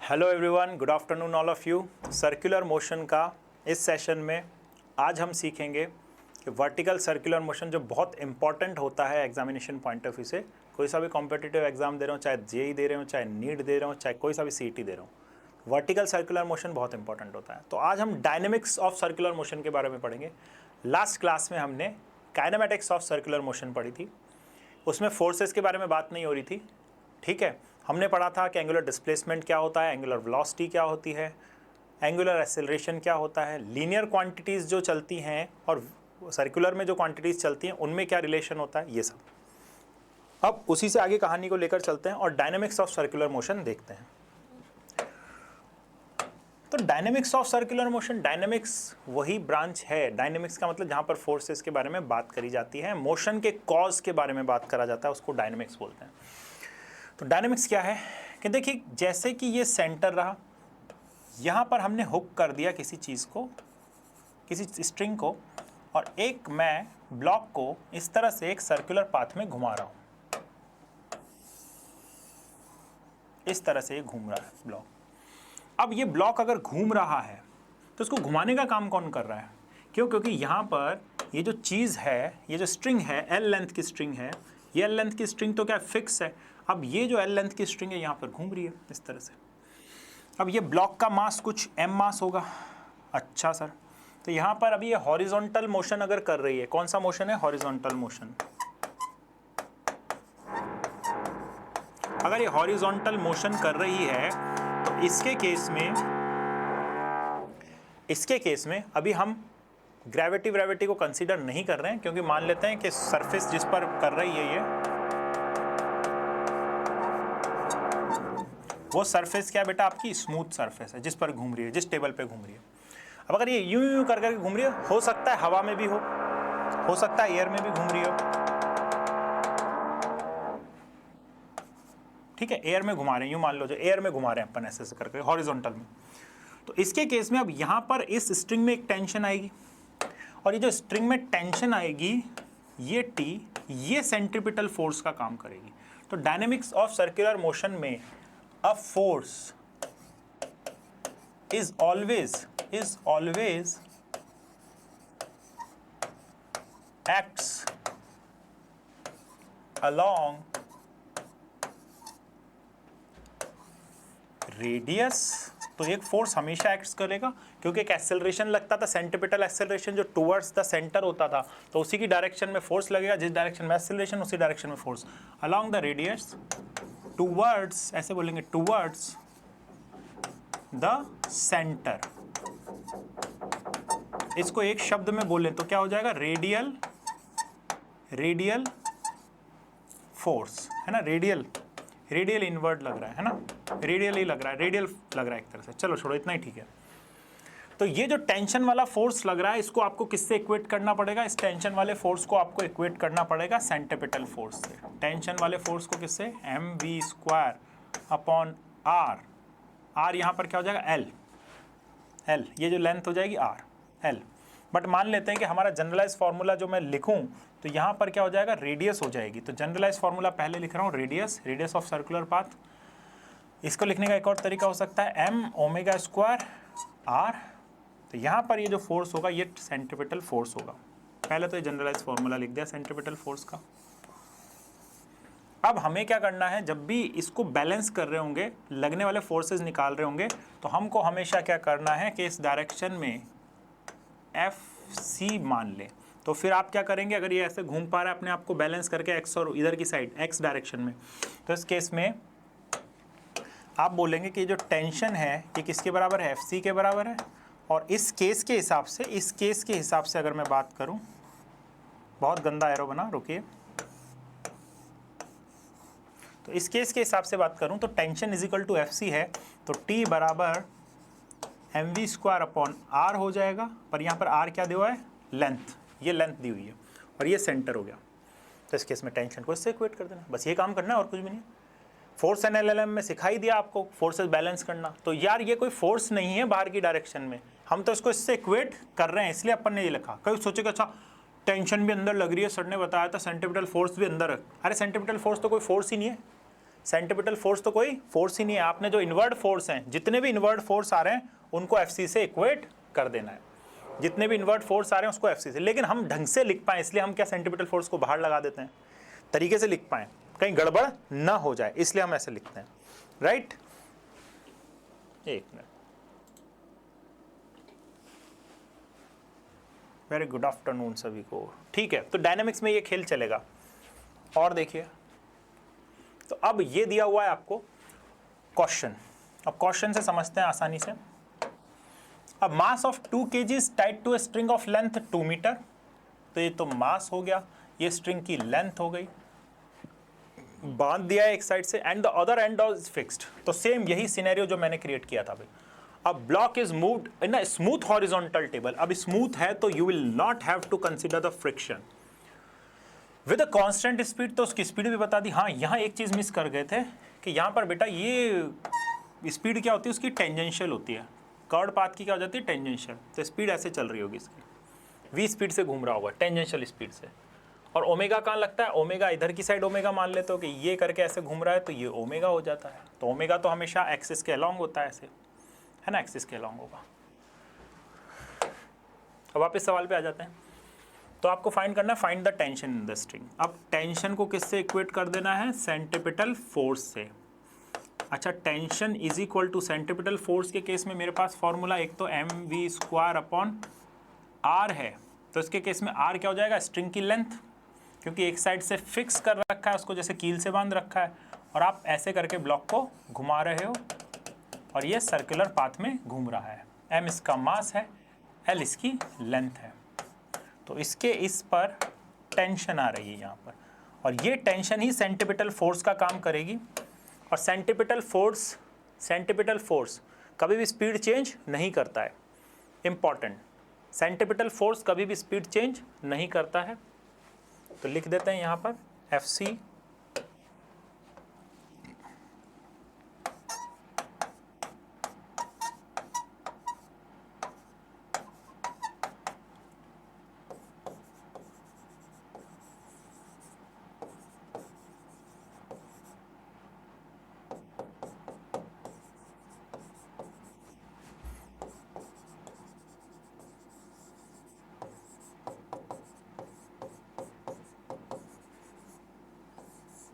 Hello everyone, good afternoon all of you. Circular motion का इस session में आज हम सीखेंगे कि वर्टिकल सर्कुलर मोशन जो बहुत इंपॉर्टेंट होता है एग्जामिनेशन पॉइंट ऑफ व्यू से। कोई सा भी कॉम्पिटिटिव एग्जाम दे रहे हो, चाहे जेई दे रहे हो, चाहे नीट दे रहे हो, चाहे कोई सा भी सीईटी दे रहे हो, वर्टिकल सर्कुलर मोशन बहुत इंपॉर्टेंट होता है। तो आज हम डायनेमिक्स ऑफ सर्कुलर मोशन के बारे में पढ़ेंगे। लास्ट क्लास में हमने काइनेमेटिक्स ऑफ सर्कुलर मोशन पढ़ी थी, उसमें फोर्सेस के बारे में बात नहीं हो रही थी। ठीक है, हमने पढ़ा था कि एंगुलर डिस्प्लेसमेंट क्या होता है, एंगुलर वेलोसिटी क्या होती है, एंगुलर एक्सेलरेशन क्या होता है, लीनियर क्वांटिटीज़ जो चलती हैं और सर्कुलर में जो क्वांटिटीज़ चलती हैं उनमें क्या रिलेशन होता है, ये सब। अब उसी से आगे कहानी को लेकर चलते हैं और डायनेमिक्स ऑफ सर्कुलर मोशन देखते हैं। तो dynamics of circular motion, dynamics वही ब्रांच है, डायनेमिक्स का मतलब जहाँ पर फोर्सेस के बारे में बात करी जाती है, मोशन के कॉज के बारे में बात करा जाता है, उसको डायनेमिक्स बोलते हैं। तो डायनेमिक्स क्या है कि देखिए, जैसे कि ये सेंटर रहा, यहाँ पर हमने हुक कर दिया किसी चीज़ को, किसी स्ट्रिंग को, और एक मैं ब्लॉक को इस तरह से एक सर्कुलर पाथ में घुमा रहा हूँ। इस तरह से ये घूम रहा है ब्लॉक। अब ये ब्लॉक अगर घूम रहा है तो इसको घुमाने का काम कौन कर रहा है? क्यों? क्योंकि यहाँ पर ये जो चीज़ है, ये जो स्ट्रिंग है, एल लेंथ की स्ट्रिंग है, ये एल लेंथ की स्ट्रिंग तो क्या फिक्स है। अब ये जो एल लेंथ की स्ट्रिंग है यहाँ पर घूम रही है इस तरह से। अब ये ब्लॉक का मास कुछ एम मास होगा। अच्छा सर, तो यहाँ पर अभी ये हॉरिजॉन्टल मोशन अगर कर रही है, कौन सा मोशन है? Horizontal motion. अगर ये हॉरिजॉन्टल मोशन कर रही है तो इसके केस में अभी हम ग्रेविटी को कंसीडर नहीं कर रहे हैं, क्योंकि मान लेते हैं कि सरफेस जिस पर कर रही है ये, वो सरफेस क्या बेटा? आपकी स्मूथ सरफेस है जिस पर घूम रही है, जिस टेबल पे घूम रही है। अब अगर ये यूं यूं कर करके घूम रही है, हो सकता है हवा में भी हो सकता है एयर में भी घूम रही हो। ठीक है, एयर में घुमा रहे हैं, यूं मान लो जो एयर में घुमा रहे हैं अपन ऐसे करके हॉरिजॉन्टल में। तो इसके केस में अब यहाँ पर इस स्ट्रिंग में एक टेंशन आएगी, और ये जो स्ट्रिंग में टेंशन आएगी, ये टी, ये सेंट्रीपिटल फोर्स का काम करेगी। तो डायनेमिक्स ऑफ सर्कुलर मोशन में a force is always acts along radius. तो एक फोर्स हमेशा एक्ट्स करेगा, क्योंकि एक एक्सेलरेशन लगता था, सेंट्रीपिटल एक्सेलरेशन जो टुवर्ड्स द सेंटर होता था, तो उसी की डायरेक्शन में फोर्स लगेगा, जिस डायरेक्शन में एक्सेलरेशन उसी डायरेक्शन में force. Along the radius towards, ऐसे बोलेंगे, टुवर्ड्स द सेंटर। इसको एक शब्द में बोलें तो क्या हो जाएगा? रेडियल फोर्स, है ना। रेडियल इनवर्ड लग रहा है ना, रेडियल ही लग रहा है, रेडियल लग रहा है एक तरह से। चलो छोड़ो, इतना ही ठीक है। तो ये जो टेंशन वाला फोर्स लग रहा है, इसको आपको किससे इक्वेट करना पड़ेगा? इस टेंशन वाले फोर्स को आपको इक्वेट करना पड़ेगा सेंट्रीपिटल फोर्स से। टेंशन वाले फोर्स को किससे? mv² upon r। r यहाँ पर क्या हो जाएगा? l। ये जो लेंथ हो जाएगी r, l। बट मान लेते हैं कि हमारा जनरलाइज फार्मूला जो मैं लिखूं तो यहाँ पर क्या हो जाएगा? रेडियस हो जाएगी। तो जनरलाइज फार्मूला पहले लिख रहा हूँ, रेडियस ऑफ सर्कुलर पाथ। इसको लिखने का एक और तरीका हो सकता है m⍵² r। तो यहाँ पर ये जो फोर्स होगा ये सेंट्रीपिटल फोर्स होगा। पहले तो ये जनरलाइज फार्मूला लिख दिया सेंट्रीपिटल फोर्स का। अब हमें क्या करना है? जब भी इसको बैलेंस कर रहे होंगे, लगने वाले फोर्सेस निकाल रहे होंगे, तो हमको हमेशा क्या करना है कि इस डायरेक्शन में FC मान ले। तो फिर आप क्या करेंगे? अगर ये ऐसे घूम पा रहा है अपने आप को बैलेंस करके x और इधर की साइड x डायरेक्शन में, तो इस केस में आप बोलेंगे कि जो टेंशन है ये किसके बराबर है? FC के बराबर है। और इस केस के हिसाब से अगर मैं बात करूं, बहुत गंदा एरो बना, रुकिए। तो इस केस के हिसाब से बात करूं तो टेंशन इजिकल टू FC है, तो T बराबर mv² अपॉन r हो जाएगा। पर यहाँ पर r क्या दिया हुआ है? लेंथ, ये लेंथ दी हुई है, और ये सेंटर हो गया। तो इस केस में टेंशन को इससे इक्वेट कर देना, बस ये काम करना है और कुछ भी नहीं। फोर्स एंड LLM में सिखाई दिया आपको फोर्सेस बैलेंस करना। तो यार ये कोई फोर्स नहीं है बाहर की डायरेक्शन में, हम तो इसको इससे इक्वेट कर रहे हैं, इसलिए अपन ने ये लिखा। कभी सोचेगा अच्छा टेंशन भी अंदर लग रही है, सर ने बताया था सेंट्रीपिटल फोर्स भी अंदर है। अरे सेंट्रीपिटल फोर्स तो कोई फोर्स ही नहीं है, सेंट्रीपिटल फोर्स तो कोई फोर्स ही नहीं है, आपने जो इनवर्ड फोर्स हैं, जितने भी इनवर्ड फोर्स आ रहे हैं उनको एफसी से इक्वेट कर देना है, जितने भी इनवर्ड फोर्स आ रहे हैं उसको एफसी से। लेकिन हम ढंग से लिख पाएं इसलिए हम क्या सेंट्रीपिटल फोर्स को बाहर लगा देते हैं, तरीके से लिख पाएं, कहीं गड़बड़ ना हो जाए, इसलिए हम ऐसे लिखते हैं, राइट। एक मिनट, वेरी गुड आफ्टरनून सभी को। ठीक है, तो डायनामिक्स में ये खेल चलेगा। और देखिए, तो अब ये दिया हुआ है आपको क्वेश्चन, अब क्वेश्चन से समझते हैं आसानी से। अब mass of 2 kg tied to a string of length 2 metre, तो ये तो मास हो गया, ये स्ट्रिंग की लेंथ हो गई, बांध दिया है एक साइड से, and the other end is fixed. तो सेम यही सिनेरियो जो मैंने क्रिएट किया था भाई। अब block is moved in a smooth horizontal table, अब स्मूथ है तो you will not have to consider the friction with a constant speed, तो उसकी स्पीड भी बता दी। हाँ, यहाँ एक चीज़ मिस कर गए थे कि यहाँ पर बेटा ये स्पीड क्या होती है, उसकी टेंजेंशियल होती है, कर्ड पाथ की क्या हो जाती है, टेंजेंशियल। तो स्पीड ऐसे चल रही होगी इसकी, v स्पीड से घूम रहा होगा, टेंजेंशियल स्पीड से। और ओमेगा कहाँ लगता है, ओमेगा इधर की साइड ओमेगा मान लेते हो कि ये करके ऐसे घूम रहा है तो ये ओमेगा हो जाता है। तो ओमेगा तो हमेशा एक्सिस के अलॉन्ग होता है, ऐसे है ना, एक्सिस के अलॉन्ग होगा। अब वापस सवाल पे आ जाते हैं। तो आपको फाइंड करना है, find the tension in the string. अब टेंशन को किससे इक्वेट कर देना है, सेंट्रीपिटल फोर्स से। अच्छा, tension is equal to centripetal force के केस में मेरे पास फॉर्मूला एक तो mv² अपॉन r है, तो इसके केस में r क्या हो जाएगा, स्ट्रिंग की लेंथ, क्योंकि एक साइड से फिक्स कर रखा है उसको, जैसे कील से बांध रखा है, और आप ऐसे करके ब्लॉक को घुमा रहे हो और ये सर्कुलर पाथ में घूम रहा है। m इसका मास है, l इसकी लेंथ है, तो इसके इस पर टेंशन आ रही है यहाँ पर, और ये टेंशन ही सेंट्रीपिटल फोर्स का काम करेगी। और सेंट्रीपिटल फोर्स कभी भी स्पीड चेंज नहीं करता है, इंपॉर्टेंट, सेंट्रीपिटल फोर्स कभी भी स्पीड चेंज नहीं करता है। तो लिख देते हैं यहाँ पर Fc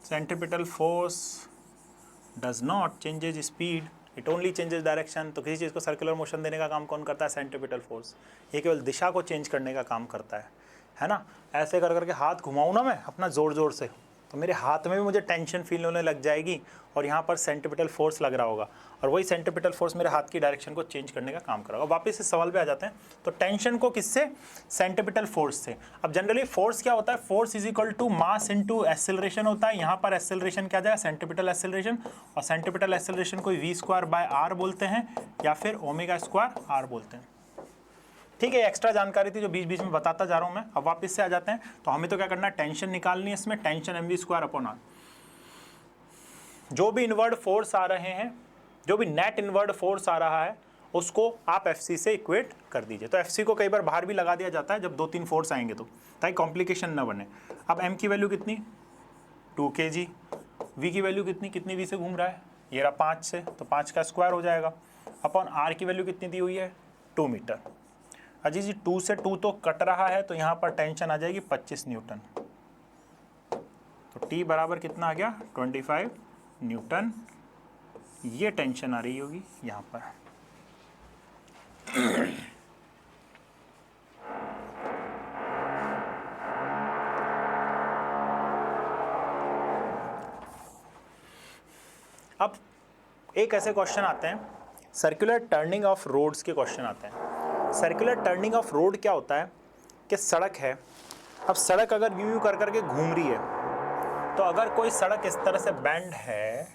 centripetal force does not changes speed, it only changes direction। तो किसी चीज़ को सर्कुलर मोशन देने का काम कौन करता है, सेंट्रीपिटल फोर्स। ये केवल दिशा को चेंज करने का काम करता है ना। ऐसे कर करके हाथ घुमाऊँ ना मैं अपना ज़ोर ज़ोर से, तो मेरे हाथ में भी मुझे टेंशन फील होने लग जाएगी, और यहाँ पर सेंट्रीपिटल फोर्स लग रहा होगा, और वही सेंट्रीपिटल फोर्स मेरे हाथ की डायरेक्शन को चेंज करने का काम करेगा। वापस इस सवाल पे आ जाते हैं। तो टेंशन को किससे, सेंट्रीपिटल फोर्स से। अब जनरली फोर्स क्या होता है, force is equal to mass into acceleration होता है। यहाँ पर एक्सेलरेशन क्या जाएगा, सेंट्रीपिटल एक्सेलरेशन, और सेंट्रीपिटल एक्सेलरेशन को v²/r बोलते हैं या फिर ω²r बोलते हैं। ठीक है, एक्स्ट्रा जानकारी थी जो बीच बीच में बताता जा रहा हूँ मैं। अब वापस से आ जाते हैं। तो हमें तो क्या करना है, टेंशन निकालनी है इसमें, टेंशन mv² अपॉन r। जो भी इनवर्ड फोर्स आ रहे हैं, जो भी नेट इनवर्ड फोर्स आ रहा है, उसको आप Fc से इक्वेट कर दीजिए। तो Fc को कई बार बाहर भी लगा दिया जाता है जब 2-3 फोर्स आएंगे, तो ताकि कॉम्प्लिकेशन ना बने। अब m की वैल्यू कितनी, 2 kg, v की वैल्यू कितनी v से घूम रहा है, ये रहा 5 से, तो 5 का स्क्वायर हो जाएगा, अपॉन r की वैल्यू कितनी दी हुई है, 2 मीटर। अजी जी 2 से 2 तो कट रहा है, तो यहाँ पर टेंशन आ जाएगी 25 न्यूटन। तो T बराबर कितना आ गया, 25 न्यूटन। ये टेंशन आ रही होगी यहाँ पर। अब एक ऐसे क्वेश्चन आते हैं, सर्कुलर टर्निंग ऑफ रोड्स के क्वेश्चन आते हैं। सर्कुलर टर्निंग ऑफ रोड क्या होता है कि सड़क है, अब सड़क अगर यूं कर करके घूम रही है, तो अगर कोई सड़क इस तरह से बेंड है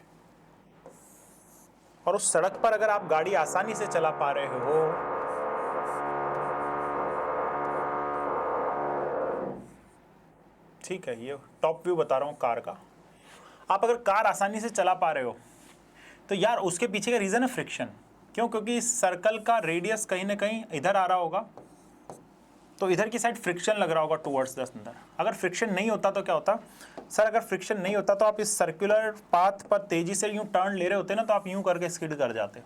और उस सड़क पर अगर आप गाड़ी आसानी से चला पा रहे हो, ठीक है, ये टॉप व्यू बता रहा हूं कार का। आप अगर कार आसानी से चला पा रहे हो, तो यार उसके पीछे का रीजन है फ्रिक्शन। क्यों, क्योंकि इस सर्कल का रेडियस कहीं ना कहीं इधर आ रहा होगा, तो इधर की साइड फ्रिक्शन लग रहा होगा टुवर्ड्स द अंदर। अगर फ्रिक्शन नहीं होता तो क्या होता सर, अगर फ्रिक्शन नहीं होता तो आप इस सर्कुलर पाथ पर तेजी से यूं टर्न ले रहे होते ना, तो आप यूं करके स्किड कर जाते,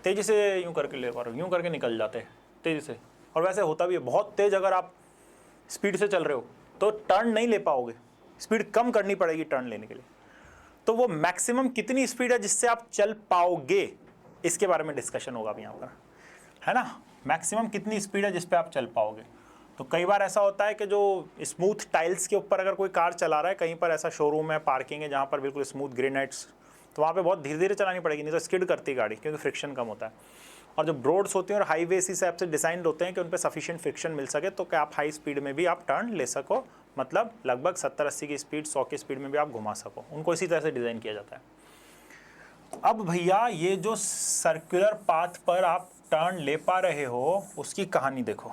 तेजी से यूं करके ले पा रहे हो, यूं करके निकल जाते तेजी से। और वैसे होता भी है बहुत तेज, अगर आप स्पीड से चल रहे हो तो टर्न नहीं ले पाओगे, स्पीड कम करनी पड़ेगी टर्न लेने के लिए। तो वो मैक्सिमम कितनी स्पीड है जिससे आप चल पाओगे, इसके बारे में डिस्कशन होगा अभी यहाँ पर, है ना। मैक्सिमम कितनी स्पीड है जिस पे आप चल पाओगे। तो कई बार ऐसा होता है कि जो स्मूथ टाइल्स के ऊपर अगर कोई कार चला रहा है, कहीं पर ऐसा शोरूम है, पार्किंग है जहाँ पर बिल्कुल स्मूथ ग्रेनाइट्स, तो वहाँ पे बहुत धीरे धीरे चलानी पड़ेगी, नहीं तो स्किड करती गाड़ी, क्योंकि फ्रिक्शन कम होता है। और जो रोड्स होती हैं और हाईवे इसी हिसाब से डिज़ाइन होते हैं कि उन पर सफिशिएंट फ्रिक्शन मिल सके, तो क्या आप हाई स्पीड में भी आप टर्न ले सको, मतलब लगभग 70-80 की स्पीड, 100 की स्पीड में भी आप घुमा सको, उनको इसी तरह से डिज़ाइन किया जाता है। अब भैया ये जो सर्कुलर पाथ पर आप टर्न ले पा रहे हो, उसकी कहानी देखो।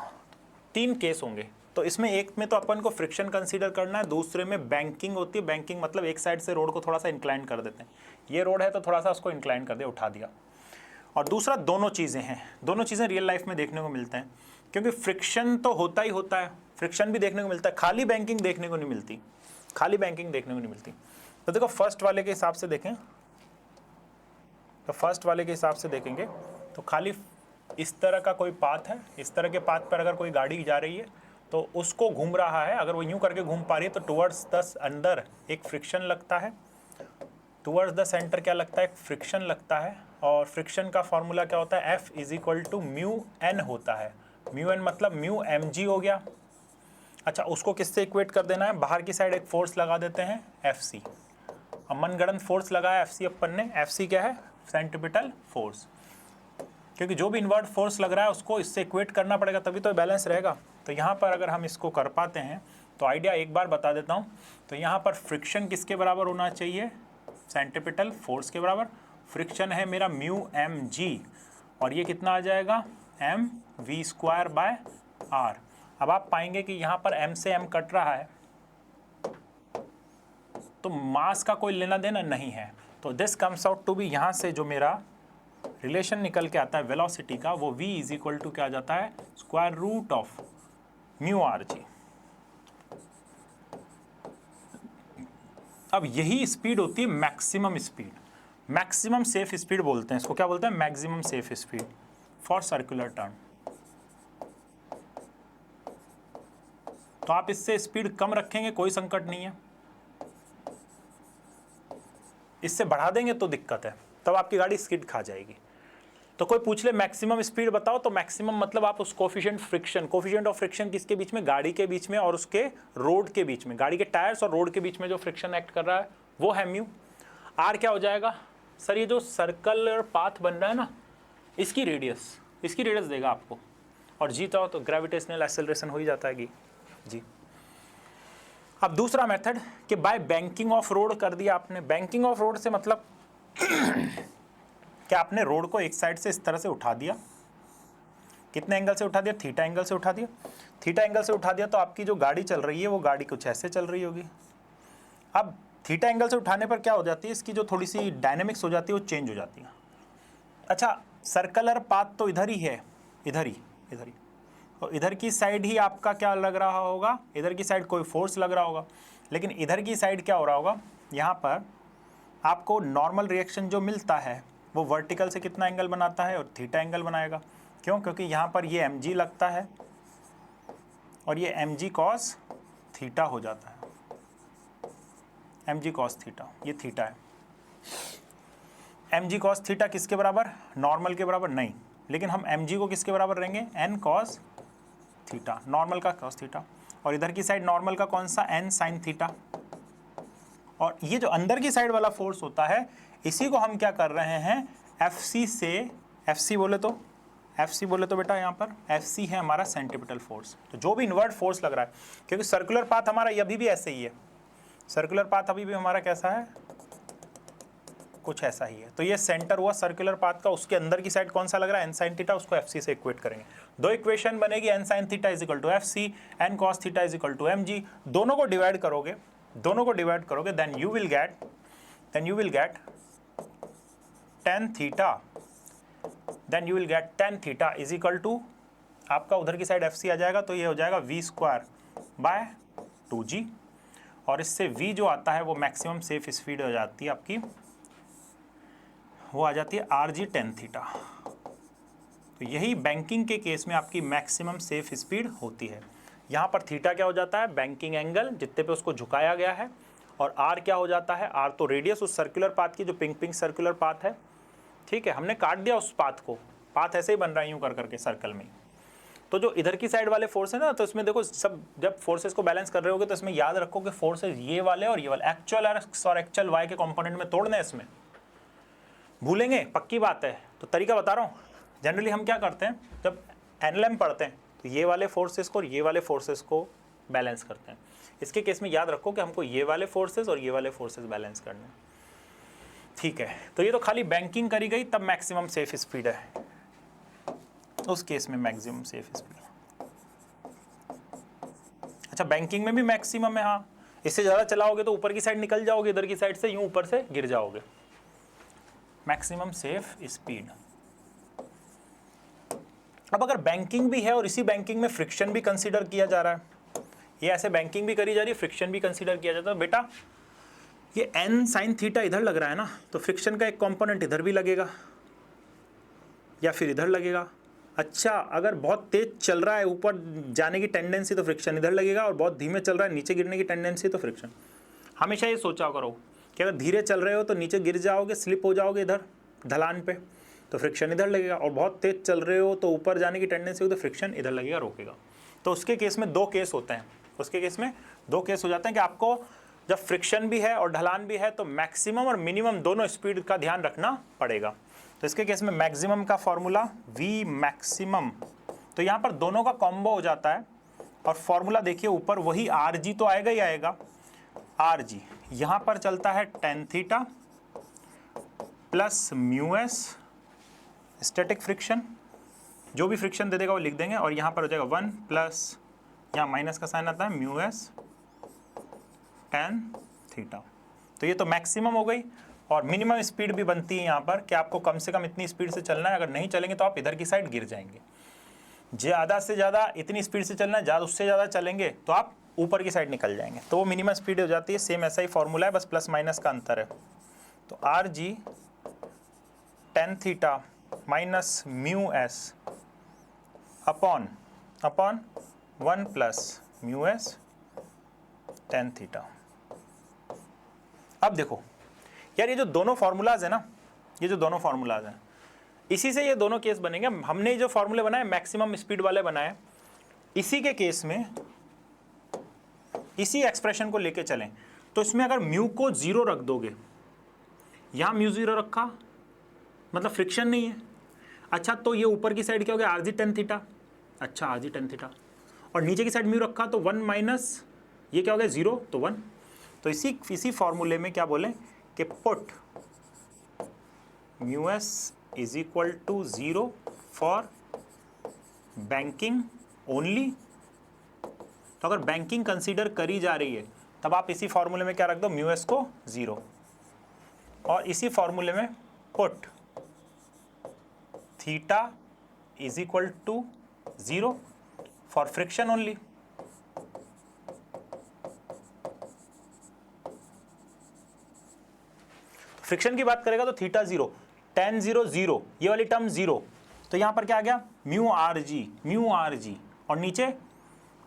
3 केस होंगे, तो इसमें एक में तो अपन को फ्रिक्शन कंसीडर करना है, दूसरे में बैंकिंग होती है। बैंकिंग मतलब एक साइड से रोड को थोड़ा सा इंक्लाइन कर देते हैं, ये रोड है तो थोड़ा सा उसको इंक्लाइन कर दिया, उठा दिया। और दूसरा, दोनों चीज़ें हैं, दोनों चीज़ें रियल लाइफ में देखने को मिलते हैं, क्योंकि फ्रिक्शन तो होता ही होता है, फ्रिक्शन भी देखने को मिलता है, खाली बैंकिंग देखने को नहीं मिलती, खाली बैंकिंग देखने को नहीं मिलती। तो देखो फर्स्ट वाले के हिसाब से देखें, तो फर्स्ट वाले के हिसाब से देखेंगे तो खाली इस तरह का कोई पाथ है, इस तरह के पाथ पर अगर कोई गाड़ी जा रही है तो उसको घूम रहा है, अगर वो यूं करके घूम पा रही है तो टुवर्ड्स द अंदर एक फ्रिक्शन लगता है, टुवर्ड्स द सेंटर क्या लगता है, एक फ्रिक्शन लगता है। और फ्रिक्शन का फॉर्मूला क्या होता है, F = म्यू एन होता है। म्यू एन मतलब म्यू mg हो गया। अच्छा, उसको किससे इक्वेट कर देना है, बाहर की साइड एक फोर्स लगा देते हैं FC। अब मनगढ़ंत फोर्स लगाया FC अपन ने, FC क्या है, सेंट्रीपिटल फोर्स, क्योंकि जो भी इनवर्ट फोर्स लग रहा है उसको इससे इक्वेट करना पड़ेगा, तभी तो बैलेंस रहेगा। तो यहाँ पर अगर हम इसको कर पाते हैं तो आइडिया एक बार बता देता हूँ। तो यहाँ पर फ्रिक्शन किसके बराबर होना चाहिए, सेंट्रीपिटल फोर्स के बराबर। फ्रिक्शन है मेरा म्यू mg, और ये कितना आ जाएगा, mv²/r। अब आप पाएंगे कि यहाँ पर m से m कट रहा है, तो मास का कोई लेना देना नहीं है। तो this comes out to be, यहाँ से जो मेरा रिलेशन निकल के आता है वेलोसिटी का, वो v = क्या आ जाता है, √μ rg। अब यही स्पीड होती है maximum speed, maximum safe speed बोलते हैं इसको, क्या बोलते हैं, maximum safe speed for circular turn. तो आप इससे स्पीड कम रखेंगे कोई संकट नहीं है, इससे बढ़ा देंगे तो दिक्कत है, तब आपकी गाड़ी स्किड खा जाएगी। तो कोई पूछ ले मैक्सिमम स्पीड बताओ, तो मैक्सिमम मतलब आप उस कोफिशिएंट ऑफ फ्रिक्शन किसके बीच में, गाड़ी के बीच में और उसके रोड के बीच में, गाड़ी के टायर्स और रोड के बीच में जो फ्रिक्शन एक्ट कर रहा है वो है म्यू। आर क्या हो जाएगा सर, ये जो सर्कलर पाथ बन रहा है ना, इसकी रेडियस देगा आपको, और जी चाहो तो ग्रेविटेशनल एक्सेलरेशन हो ही जाता है जी। अब दूसरा मेथड कि बाय बैंकिंग ऑफ रोड कर दिया आपने। बैंकिंग ऑफ रोड से मतलब कि आपने रोड को एक साइड से इस तरह से उठा दिया, कितने एंगल से उठा दिया, थीटा एंगल से उठा दिया, थीटा एंगल से उठा दिया, तो आपकी जो गाड़ी चल रही है वो गाड़ी कुछ ऐसे चल रही होगी। अब थीटा एंगल से उठाने पर क्या हो जाती है, इसकी जो थोड़ी सी डायनेमिक्स हो जाती है वो चेंज हो जाती है। अच्छा, सर्कुलर पाथ तो इधर ही है, इधर ही, तो इधर की साइड ही आपका क्या लग रहा होगा, इधर की साइड कोई फोर्स लग रहा होगा, लेकिन इधर की साइड क्या हो रहा होगा, यहाँ पर आपको नॉर्मल रिएक्शन जो मिलता है वो वर्टिकल से कितना एंगल बनाता है, और थीटा एंगल बनाएगा। क्यों, क्योंकि यहाँ पर ये mg लगता है और ये mg cos थीटा हो जाता है, mg cos थीटा, ये थीटा है। mg cos थीटा किसके बराबर, नॉर्मल के बराबर नहीं, लेकिन हम mg को किसके बराबर रहेंगे, n cos थीटा, नॉर्मल का cos थीटा, और इधर की साइड नॉर्मल का कौन सा, n sin थीटा। और ये जो अंदर की साइड वाला फोर्स होता है, इसी को हम क्या कर रहे हैं, FC से, FC बोले तो बेटा यहाँ पर FC है हमारा सेंट्रीपिटल फोर्स। तो जो भी इनवर्ट फोर्स लग रहा है, क्योंकि सर्कुलर पाथ हमारा अभी भी ऐसे ही है, सर्कुलर पाथ अभी भी हमारा कैसा है, कुछ ऐसा ही है। तो ये सेंटर हुआ सर्कुलर पाथ का, उसके अंदर की साइड कौन सा लग रहा है, n sin थीटा, उसको FC से इक्वेट करेंगे। दो इक्वेशन बनेगी, n sin theta = FC, n cos theta = mg। दोनों को डिवाइड करोगे, then you will get tan theta, = आपका उधर की साइड FC आ जाएगा, तो ये हो जाएगा v²/2g, और इससे v जो आता है वो मैक्सिमम सेफ स्पीड हो जाती है आपकी, वो आ जाती है rg tan थीटा। तो यही बैंकिंग के केस में आपकी मैक्सिमम सेफ स्पीड होती है। यहाँ पर थीटा क्या हो जाता है, बैंकिंग एंगल जितने पे उसको झुकाया गया है, और आर क्या हो जाता है, आर तो रेडियस उस सर्कुलर पाथ की, जो पिंक पिंक सर्कुलर पाथ है, ठीक है, हमने काट दिया उस पाथ को, पाथ ऐसे ही बन रहा है यूँ कर करके सर्कल में। तो जो इधर की साइड वाले फोर्स है ना, तो इसमें देखो सब जब फोर्सेस को बैलेंस कर रहे होगे तो इसमें याद रखो कि फोर्सेस ये वाले और ये वाले एक्चुअल एक्स और एक्चुअल वाई के कंपोनेंट में तोड़ना है, इसमें भूलेंगे, पक्की बात है। तो तरीका बता रहा हूँ, जनरली हम क्या करते हैं जब एनएलएम पढ़ते हैं तो ये वाले फोर्सेस को और ये वाले फोर्सेस को बैलेंस करते हैं। इसके केस में याद रखो कि हमको ये वाले फोर्सेस और ये वाले फोर्सेस बैलेंस करने हैं, ठीक है। तो ये तो खाली बैंकिंग करी गई तब मैक्सिमम सेफ स्पीड है, उस केस में मैक्सिमम सेफ स्पीड। अच्छा, बैंकिंग में भी मैक्सिमम है, हाँ, इससे ज़्यादा चलाओगे तो ऊपर की साइड निकल जाओगे, इधर की साइड से यूं ऊपर से गिर जाओगे। Maximum safe speed. अब अगर बैंकिंग भी है और इसी बैंकिंग में फ्रिक्शन भी कंसीडर किया जा रहा है, ये ऐसे बैंकिंग भी करी जा रही है, फ्रिक्शन भी कंसीडर किया जाता है, बेटा ये n sin थीटा इधर लग रहा है ना, तो फ्रिक्शन का एक कंपोनेंट इधर भी लगेगा या फिर इधर लगेगा। अच्छा, अगर बहुत तेज चल रहा है ऊपर जाने की टेंडेंसी तो फ्रिक्शन इधर लगेगा, और बहुत धीमे चल रहा है नीचे गिरने की टेंडेंसी तो फ्रिक्शन। हमेशा ये सोचा करो कि अगर धीरे चल रहे हो तो नीचे गिर जाओगे, स्लिप हो जाओगे इधर ढलान पे, तो फ्रिक्शन इधर लगेगा, और बहुत तेज चल रहे हो तो ऊपर जाने की टेंडेंसी हो तो फ्रिक्शन इधर लगेगा, रोकेगा। तो उसके केस में दो केस होते हैं, उसके केस में दो केस हो जाते हैं कि आपको जब फ्रिक्शन भी है और ढलान भी है तो मैक्सिमम और मिनिमम दोनों स्पीड का ध्यान रखना पड़ेगा। तो इसके केस में मैक्सिमम का फॉर्मूला v मैक्सिमम, तो यहाँ पर दोनों का कॉम्बो हो जाता है, और फॉर्मूला देखिए ऊपर वही rg तो आएगा ही आएगा, rg यहाँ पर चलता है tan theta plus μs static friction, जो भी फ्रिक्शन दे देगा वो लिख देंगे, और यहाँ पर हो जाएगा 1 प्लस यहाँ माइनस का साइन आता है μs tan थीटा। तो ये तो मैक्सिमम हो गई, और मिनिमम स्पीड भी बनती है यहाँ पर कि आपको कम से कम इतनी स्पीड से चलना है, अगर नहीं चलेंगे तो आप इधर की साइड गिर जाएंगे। ज़्यादा से ज़्यादा इतनी स्पीड से चलना है, ज़्यादा उससे ज़्यादा चलेंगे तो आप ऊपर की साइड निकल जाएंगे, तो वो मिनिमम स्पीड हो जाती है। सेम ऐसा ही फॉर्मूला है, बस प्लस माइनस का अंतर है। तो rg tan theta minus μs upon 1 plus μs tan theta. अब देखो यार, ये जो दोनों फार्मूलाज है ना, ये जो दोनों फार्मूलाज हैं, इसी से ये दोनों केस बनेंगे। हमने जो फार्मूले बनाए मैक्सिमम स्पीड वाले बनाए, इसी के केस में इसी एक्सप्रेशन को लेके चलें तो इसमें अगर म्यू को 0 रख दोगे, यहाँ म्यू 0 रखा मतलब फ्रिक्शन नहीं है। अच्छा, तो ये ऊपर की साइड क्या हो गया, आरजी tan थीटा, अच्छा आरजी tan थीटा, और नीचे की साइड म्यू रखा तो 1 माइनस ये क्या हो गया 0 तो 1। तो इसी फॉर्मूले में क्या बोलें कि put μs is equal to 0 for banking only. तो अगर बैंकिंग कंसीडर करी जा रही है तब आप इसी फॉर्मूले में क्या रख दो, μs को 0, और इसी फॉर्मूले में put theta is equal to 0 for friction only. Friction की बात करेगा तो थीटा 0, tan 0 0, ये वाली टर्म 0, तो यहां पर क्या आ गया म्यू आर जी, और नीचे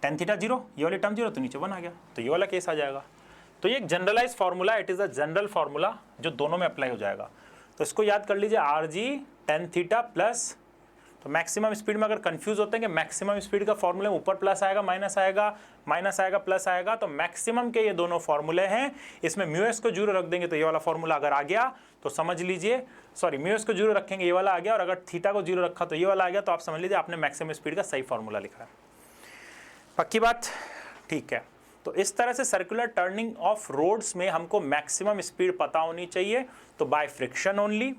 tan थीटा 0, ये वाली टर्म 0, तो नीचे 1 आ गया, तो ये वाला केस आ जाएगा। तो ये एक generalise formula, it is a general formula जो दोनों में अप्लाई हो जाएगा। तो इसको याद कर लीजिए, R G tan theta plus, तो मैक्सिमम स्पीड में अगर कंफ्यूज होते हैं कि मैक्सिमम स्पीड का फॉर्मूले में ऊपर प्लस आएगा माइनस आएगा, माइनस आएगा प्लस आएगा, तो मैक्सिमम के ये दोनों फॉर्मूले हैं। इसमें म्यूएस को 0 रख देंगे तो ये वाला फॉर्मूला अगर आ गया तो समझ लीजिए, सॉरी म्यूएस को 0 रखेंगे ये वाला आ गया, और अगर थीटा को 0 रखा तो ये वाला आ गया, तो आप समझ लीजिए आपने मैक्सिमम स्पीड का सही फॉर्मूला लिखा है। पक्की बात, ठीक है। तो इस तरह से सर्कुलर टर्निंग ऑफ रोड्स में हमको मैक्सिमम स्पीड पता होनी चाहिए, तो by friction only,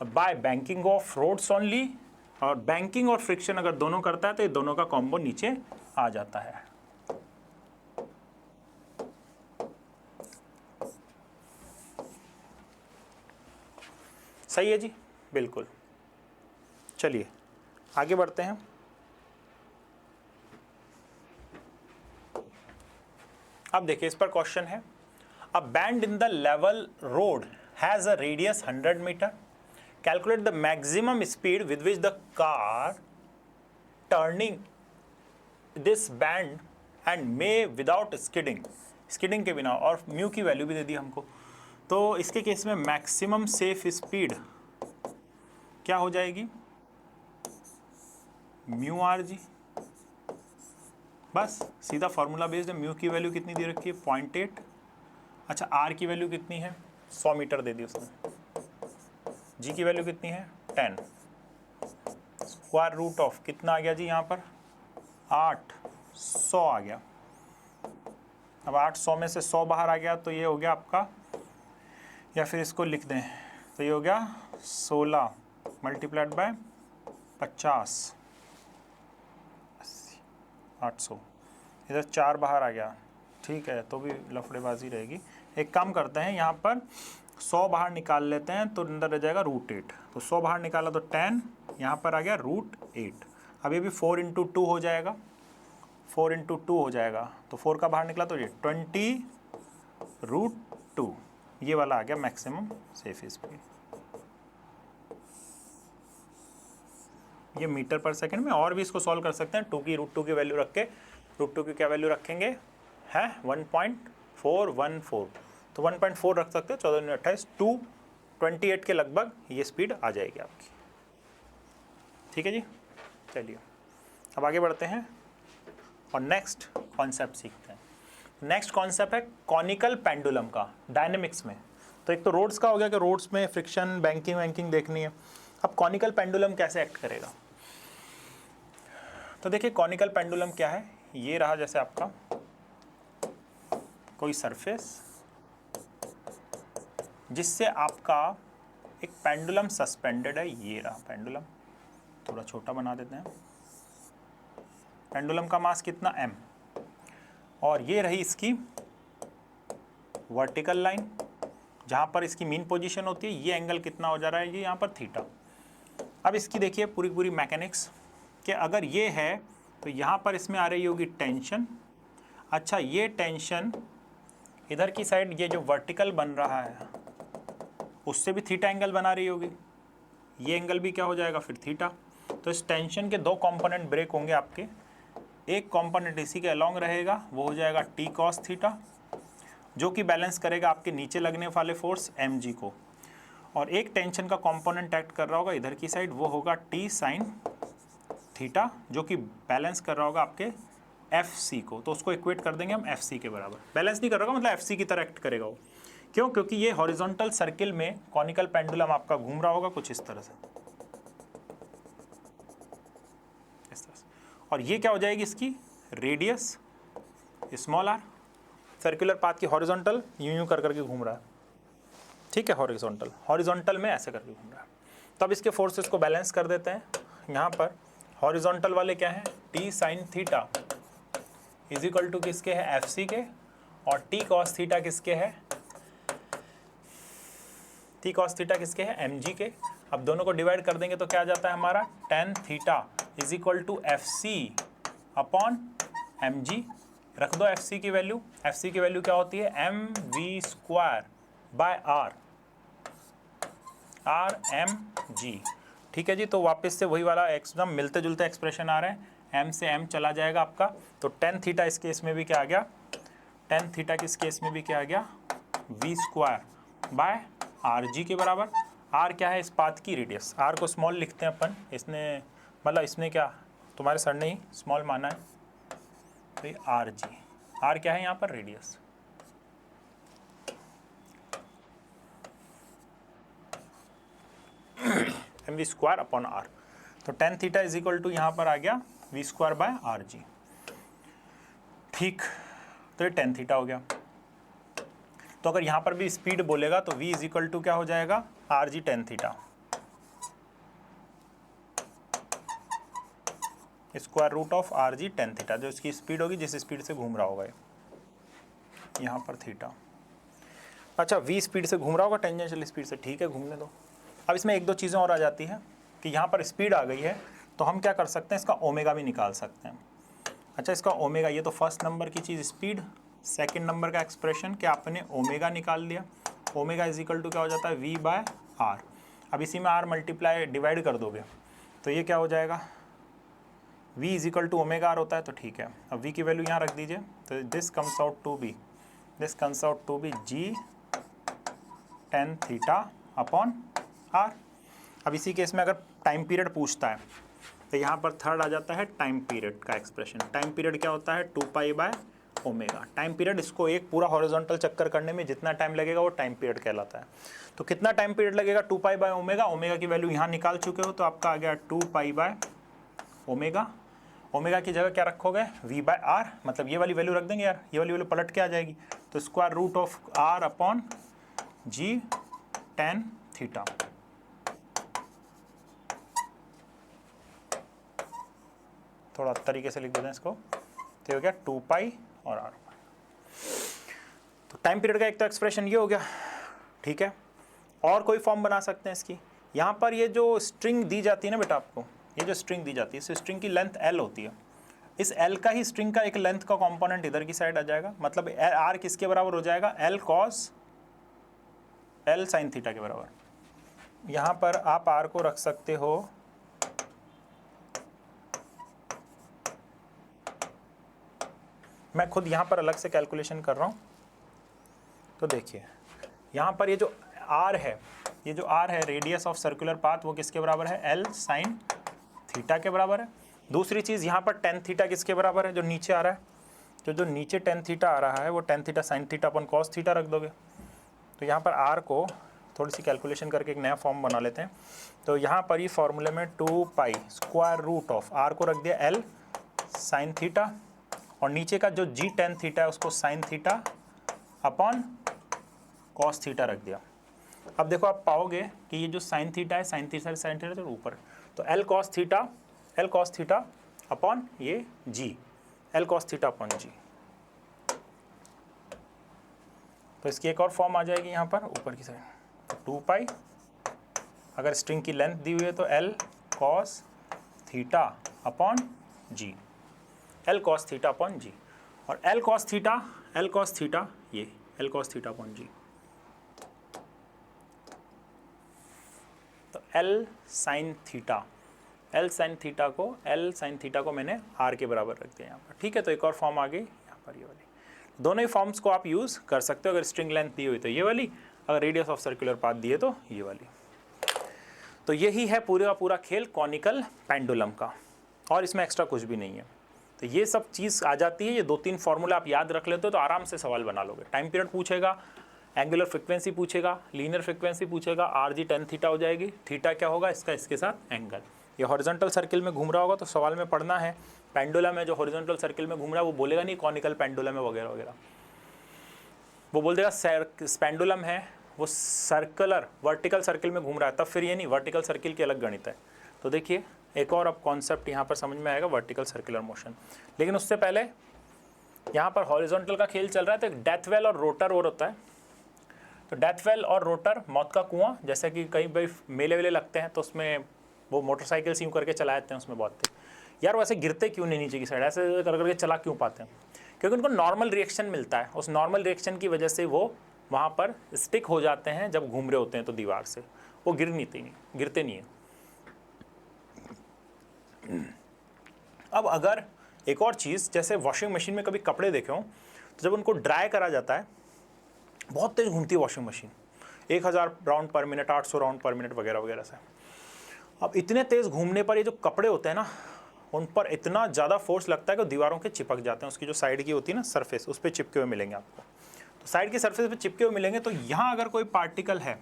by banking of roads only, और बैंकिंग और फ्रिक्शन अगर दोनों करता है तो ये दोनों का कॉम्बो नीचे आ जाता है। सही है जी, बिल्कुल। चलिए आगे बढ़ते हैं। अब देखिए इस पर क्वेश्चन है, a bend in the level road has a radius 100 metre, calculate the maximum speed with which the car turning this bend and may without skidding, skidding के बिना, और म्यू की वैल्यू भी दे दी हमको। तो इसके केस में मैक्सिमम सेफ स्पीड क्या हो जाएगी, म्यू आर जी। बस सीधा फार्मूला बेस्ड है, म्यू की वैल्यू कितनी दे रखी है 0.8, अच्छा आर की वैल्यू कितनी है 100 मीटर दे दी उसने, जी की वैल्यू कितनी है 10, स्क्वायर रूट ऑफ कितना आ गया जी यहाँ पर 800 आ गया। अब 800 में से 100 बाहर आ गया तो ये हो गया आपका, या फिर इसको लिख दें तो ये हो गया 16 मल्टीप्लाइड बाय 50, 800, इधर 4 बाहर आ गया, ठीक है, तो भी लफड़ेबाजी रहेगी। एक काम करते हैं, यहाँ पर 100 बाहर निकाल लेते हैं तो अंदर रह जाएगा √8, तो 100 बाहर निकाला तो 10, यहाँ पर आ गया √8। अब ये भी 4 × 2 हो जाएगा, 4 × 2 हो जाएगा, तो 4 का बाहर निकला तो ये 20 √2, ये वाला आ गया मैक्सिमम सेफ स्पीड। ये मीटर पर सेकंड में, और भी इसको सॉल्व कर सकते हैं, 2 की √2 की वैल्यू रख के, √2 की क्या वैल्यू रखेंगे है 1.414, तो 1.4 रख सकते हैं, 14 28 228 के लगभग ये स्पीड आ जाएगी आपकी। ठीक है जी, चलिए अब आगे बढ़ते हैं और नेक्स्ट कॉन्सेप्ट सीखते हैं। नेक्स्ट कॉन्सेप्ट है कॉनिकल पेंडुलम का डायनेमिक्स में। तो एक तो रोड्स का हो गया कि रोड्स में फ्रिक्शन बैंकिंग वैंकिंग देखनी है। अब कॉनिकल पेंडुलम कैसे एक्ट करेगा, तो देखिए कॉनिकल पेंडुलम क्या है, ये रहा जैसे आपका कोई सरफेस जिससे आपका एक पेंडुलम सस्पेंडेड है, ये रहा पेंडुलम, थोड़ा छोटा बना देते हैं। पेंडुलम का मास कितना m, और ये रही इसकी वर्टिकल लाइन जहाँ पर इसकी मीन पोजीशन होती है, ये एंगल कितना हो जा रहा है, ये यहाँ पर थीटा। अब इसकी देखिए पूरी मैकेनिक्स कि अगर ये है तो यहाँ पर इसमें आ रही होगी टेंशन, अच्छा ये टेंशन इधर की साइड ये जो वर्टिकल बन रहा है उससे भी थीटा एंगल बना रही होगी, ये एंगल भी क्या हो जाएगा फिर थीटा। तो इस टेंशन के दो कंपोनेंट ब्रेक होंगे आपके, एक कंपोनेंट इसी के अलॉन्ग रहेगा, वो हो जाएगा t cos थीटा, जो कि बैलेंस करेगा आपके नीचे लगने वाले फोर्स mg को, और एक टेंशन का कंपोनेंट एक्ट कर रहा होगा इधर की साइड, वो होगा t sin थीटा, जो कि बैलेंस कर रहा होगा आपके fc को। तो उसको इक्वेट कर देंगे हम fc के बराबर, बैलेंस नहीं कर रहा होगा मतलब fc की तरह एक्ट करेगा वो। क्यों, क्योंकि ये हॉरिजॉन्टल सर्किल में कॉनिकल पेंडुलम आपका घूम रहा होगा कुछ इस तरह से, और ये क्या हो जाएगी इसकी radius small r, circular path की हॉरिजॉन्टल यूं कर करके घूम रहा है, ठीक है, हॉरिजॉन्टल में ऐसे करके घूम रहा है। तो अब इसके फोर्सेस को बैलेंस कर देते हैं। यहाँ पर हॉरिजॉन्टल वाले क्या हैं, t sin theta is equal to किसके है fc के, और t cos थीटा किसके है, t cos थीटा किसके है mg के। अब दोनों को डिवाइड कर देंगे तो क्या आ जाता है हमारा tan theta is equal to fc upon mg। रख दो fc की वैल्यू, fc की वैल्यू क्या होती है mv² बाय r mg। ठीक है जी, तो वापस से वही वाला एकदम मिलते जुलते एक्सप्रेशन आ रहे हैं, m से m चला जाएगा आपका, तो tan थीटा इस केस में भी क्या आ गया, tan थीटा किस केस में भी क्या आ गया v² बाय rg के बराबर। r क्या है इस पाथ की रेडियस, r को स्मॉल लिखते हैं अपन, इसने मतलब इसने क्या तुम्हारे सर ने ही स्मॉल माना है, तो ये rg, r क्या है यहाँ पर रेडियस। mv² अपॉन r, तो tan theta is equal to यहाँ पर आ गया v² बाय rg। ठीक, तो ये tan थीटा हो गया। तो अगर यहाँ पर भी स्पीड बोलेगा तो v इज इक्वल टू क्या हो जाएगा rg tan theta, square root of rg tan theta, जो इसकी स्पीड होगी जिस स्पीड से घूम रहा होगा यहाँ पर थीटा। अच्छा v स्पीड से घूम रहा होगा टेंजेंशियल स्पीड से, ठीक है घूमने दो। अब इसमें एक दो चीज़ें और आ जाती हैं कि यहाँ पर स्पीड आ गई है तो हम क्या कर सकते हैं, इसका ओमेगा भी निकाल सकते हैं। अच्छा इसका ओमेगा, ये तो फर्स्ट नंबर की चीज़ स्पीड, सेकेंड नंबर का एक्सप्रेशन कि आपने ओमेगा निकाल दिया, ओमेगा इज इक्वल टू क्या हो जाता है v बाय आर। अब इसी में r मल्टीप्लाई डिवाइड कर दोगे तो ये क्या हो जाएगा, v is equal to omega r होता है, तो ठीक है। अब v की वैल्यू यहाँ रख दीजिए, तो this comes out to be g tan theta upon r। अब इसी केस में अगर टाइम पीरियड पूछता है तो यहाँ पर थर्ड आ जाता है टाइम पीरियड का एक्सप्रेशन। टाइम पीरियड क्या होता है 2 pi by omega. Time period, इसको एक पूरा हॉरिजॉन्टल चक्कर करने में जितना टाइम लगेगा वो टाइम पीरियड कहलाता है। तो कितना टाइम पीरियड लगेगा 2 पाई बाय ओमेगा। ओमेगा की वैल्यू यहाँ निकाल चुके हो तो आपका आ गया 2 पाई बाय ओमेगा। ओमेगा की जगह क्या रखोगे v बाय आर, मतलब ये वाली वैल्यू रख देंगे यार, ये वाली वैल्यू पलट के आ जाएगी, तो square root of r upon g tan theta. थोड़ा तरीके से लिख देते हैं इसको, तो हो गया 2 पाई और r। तो टाइम पीरियड का एक तो एक्सप्रेशन ये हो गया, ठीक है। और कोई फॉर्म बना सकते हैं इसकी। यहाँ पर ये जो स्ट्रिंग दी जाती है ना बेटा आपको, ये जो स्ट्रिंग दी जाती है इस स्ट्रिंग की लेंथ l होती है। इस l का ही स्ट्रिंग का एक लेंथ का कंपोनेंट इधर की साइड आ जाएगा, मतलब r किसके बराबर हो जाएगा l cos l sin theta के बराबर। यहाँ पर आप r को रख सकते हो मैं खुद यहाँ पर अलग से कैलकुलेशन कर रहा हूँ। तो देखिए यहाँ पर ये जो r है, ये जो r है रेडियस ऑफ सर्कुलर पाथ, वो किसके बराबर है l साइन थीटा के बराबर है। दूसरी चीज़ यहाँ पर tan थीटा किसके बराबर है, जो नीचे आ रहा है, जो नीचे tan थीटा आ रहा है वो tan थीटा साइन थीटा अपन cos थीटा रख दोगे। तो यहाँ पर r को थोड़ी सी कैलकुलेशन करके एक नया फॉर्म बना लेते हैं। तो यहाँ पर ये फॉर्मूले में 2 pi square root of r को रख दिया l साइन थीटा, और नीचे का जो g tan थीटा है उसको sine theta upon cos theta रख दिया। अब देखो आप पाओगे कि ये जो साइन थीटा है, साइन थीटा तो ऊपर, तो l cos थीटा अपॉन ये g, l cos theta upon g। तो इसकी एक और फॉर्म आ जाएगी यहाँ पर ऊपर की साइड, 2 पाई, अगर स्ट्रिंग की लेंथ दी हुई है तो l cos theta upon g, l cos theta upon g, और l cos थीटा ये l cos theta upon g। तो l sin थीटा को मैंने r के बराबर रख दिया यहाँ पर, ठीक है। तो एक और फॉर्म आ गई यहाँ पर, ये वाली। दोनों ही फॉर्म्स को आप यूज़ कर सकते हो। अगर स्ट्रिंग लेंथ दी हुई तो ये वाली, अगर रेडियस ऑफ सर्कुलर पाथ दिए तो ये वाली। तो यही है पूरा पूरा खेल कॉनिकल पेंडुलम का, और इसमें एक्स्ट्रा कुछ भी नहीं है। तो ये सब चीज़ आ जाती है, ये 2-3 फार्मूला आप याद रख लेते हो तो आराम से सवाल बना लोगे। टाइम पीरियड पूछेगा, एंगुलर फ्रिक्वेंसी पूछेगा, लीनियर फ्रिक्वेंसी पूछेगा, RG tan थीटा हो जाएगी, थीटा क्या होगा इसका, इसके साथ एंगल। ये हॉरिजॉन्टल सर्किल में घूम रहा होगा तो सवाल में पढ़ना है, पेंडुलम है जो हॉरिजॉन्टल सर्किल में घूम रहा है, वो बोलेगा नहीं कॉनिकल पेंडुलम है वगैरह वगैरह, वो बोल देगा पेंडुलम है वो सर्कुलर वर्टिकल सर्किल में घूम रहा है, तब फिर ये नहीं, वर्टिकल सर्किल की अलग गणित है। तो देखिए एक और अब कॉन्सेप्ट यहाँ पर समझ में आएगा, वर्टिकल सर्कुलर मोशन। लेकिन उससे पहले यहाँ पर हॉरिजॉन्टल का खेल चल रहा है, तो एक डेथ वेल और रोटर और होता है। तो डेथ वेल और रोटर, मौत का कुआं, जैसे कि कई भाई मेले वेले लगते हैं तो उसमें वो मोटरसाइकिल यूँ करके चला जाते हैं, उसमें बहुत यार वैसे गिरते क्यों नहीं नीचे की साइड, ऐसे कर करके चला क्यों पाते हैं, क्योंकि उनको नॉर्मल रिएक्शन मिलता है, उस नॉर्मल रिएक्शन की वजह से वो वहाँ पर स्टिक हो जाते हैं जब घूम रहे होते हैं तो दीवार से, वो गिरते नहीं हैं। अब अगर एक और चीज़, जैसे वॉशिंग मशीन में कभी कपड़े देखे हो तो जब उनको ड्राई करा जाता है, बहुत तेज़ घूमती है वॉशिंग मशीन, 1000 राउंड पर मिनट, 800 राउंड पर मिनट वगैरह वगैरह से। अब इतने तेज़ घूमने पर ये जो कपड़े होते हैं ना, उन पर इतना ज़्यादा फोर्स लगता है कि दीवारों के चिपक जाते हैं, उसकी जो साइड की होती है ना सरफेस, उस पर चिपके हुए मिलेंगे आपको। तो साइड की सरफेस पे चिपके हुए मिलेंगे। तो यहाँ अगर कोई पार्टिकल है,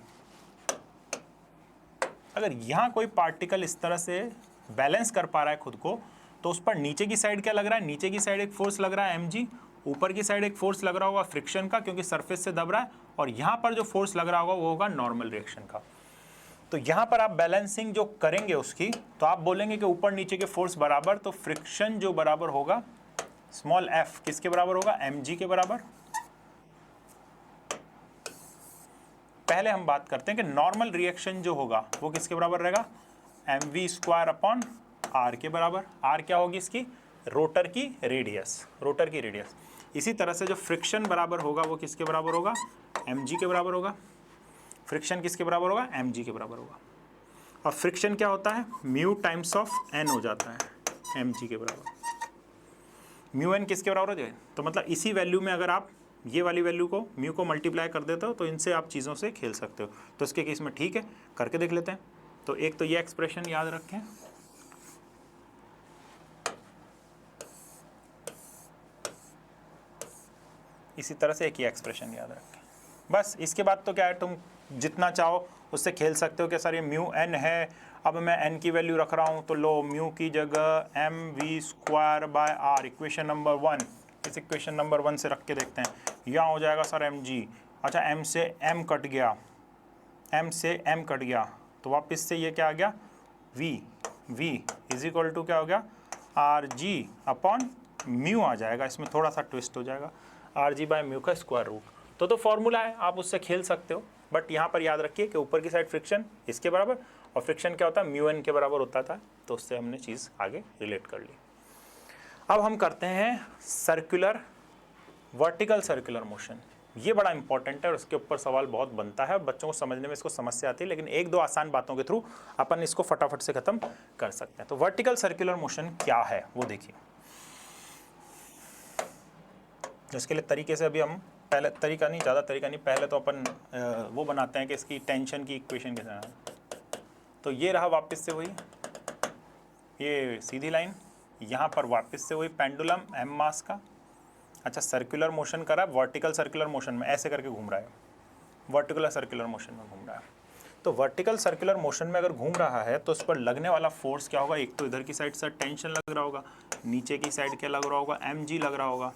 अगर यहाँ कोई पार्टिकल इस तरह से बैलेंस कर पा रहा है खुद को, तो उस पर नीचे की साइड क्या लग रहा है, नीचे की साइड एक फोर्स लग रहा है mg, ऊपर की साइड एक फोर्स लग रहा होगा फ्रिक्शन का, क्योंकि सरफेस से दब रहा है, और यहाँ पर जो फोर्स लग रहा होगा वो होगा नॉर्मल रिएक्शन का। तो यहाँ पर आप बैलेंसिंग जो करेंगे उसकी, तो आप बोलेंगे कि ऊपर नीचे के फोर्स बराबर, तो फ्रिक्शन जो बराबर होगा स्मॉल f किसके बराबर होगा, mg के बराबर। पहले हम बात करते हैं कि नॉर्मल रिएक्शन जो होगा वो किसके बराबर रहेगा, mv² अपॉन r के बराबर। r क्या होगी इसकी, रोटर की रेडियस। इसी तरह से जो फ्रिक्शन बराबर होगा वो किसके बराबर होगा, mg के बराबर होगा। फ्रिक्शन किसके बराबर होगा, mg के बराबर होगा। और फ्रिक्शन क्या होता है, म्यू टाइम्स ऑफ n हो जाता है mg के बराबर। म्यू n किसके बराबर हो जाए, तो मतलब इसी वैल्यू में अगर आप ये वाली वैल्यू को म्यू को मल्टीप्लाई कर देते हो तो इनसे आप चीज़ों से खेल सकते हो। तो इसके केस में ठीक है, करके देख लेते हैं। तो एक तो ये एक्सप्रेशन याद रखें, इसी तरह से एक ही एक्सप्रेशन याद रखें बस। इसके बाद तो क्या है, तुम जितना चाहो उससे खेल सकते हो कि सर ये म्यू n है, अब मैं n की वैल्यू रख रहा हूँ तो लो म्यू की जगह mv²/r, इक्वेशन नंबर 1, इस इक्वेशन नंबर 1 से रख के देखते हैं। यहाँ हो जाएगा सर mg, अच्छा m से m कट गया, m से m कट गया तो वापस से ये क्या आ गया, v इज इक्वल टू क्या हो गया, rg/म्यू आ जाएगा। इसमें थोड़ा सा ट्विस्ट हो जाएगा, rg/म्यू का स्क्वायर रूट। तो फॉर्मूला है, आप उससे खेल सकते हो, बट यहाँ पर याद रखिए कि ऊपर की साइड फ्रिक्शन इसके बराबर, और फ्रिक्शन क्या होता है, म्यू n के बराबर होता था। तो उससे हमने चीज़ आगे रिलेट कर ली। अब हम करते हैं सर्कुलर, वर्टिकल सर्कुलर मोशन। ये बड़ा इंपॉर्टेंट है और उसके ऊपर सवाल बहुत बनता है, बच्चों को समझने में इसको समस्या आती है, लेकिन एक दो आसान बातों के थ्रू अपन इसको फटाफट से खत्म कर सकते हैं। तो वर्टिकल सर्कुलर मोशन क्या है वो देखिए। इसके लिए तरीके से अभी हम पहले, तरीका नहीं, ज़्यादा तरीका नहीं, पहले तो अपन वो बनाते हैं कि इसकी टेंशन की इक्वेशन कैसे है। तो ये रहा वापस से वही, ये सीधी लाइन, यहाँ पर वापस से वही पेंडुलम m मास का। अच्छा, सर्कुलर मोशन करा, वर्टिकल सर्कुलर मोशन में ऐसे करके घूम रहा है, वर्टिकुलर सर्कुलर मोशन में घूम रहा है। तो वर्टिकल सर्कुलर मोशन में अगर घूम रहा है तो उस पर लगने वाला फोर्स क्या होगा, एक तो इधर की साइड से टेंशन लग रहा होगा, नीचे की साइड क्या लग रहा होगा, mg लग रहा होगा।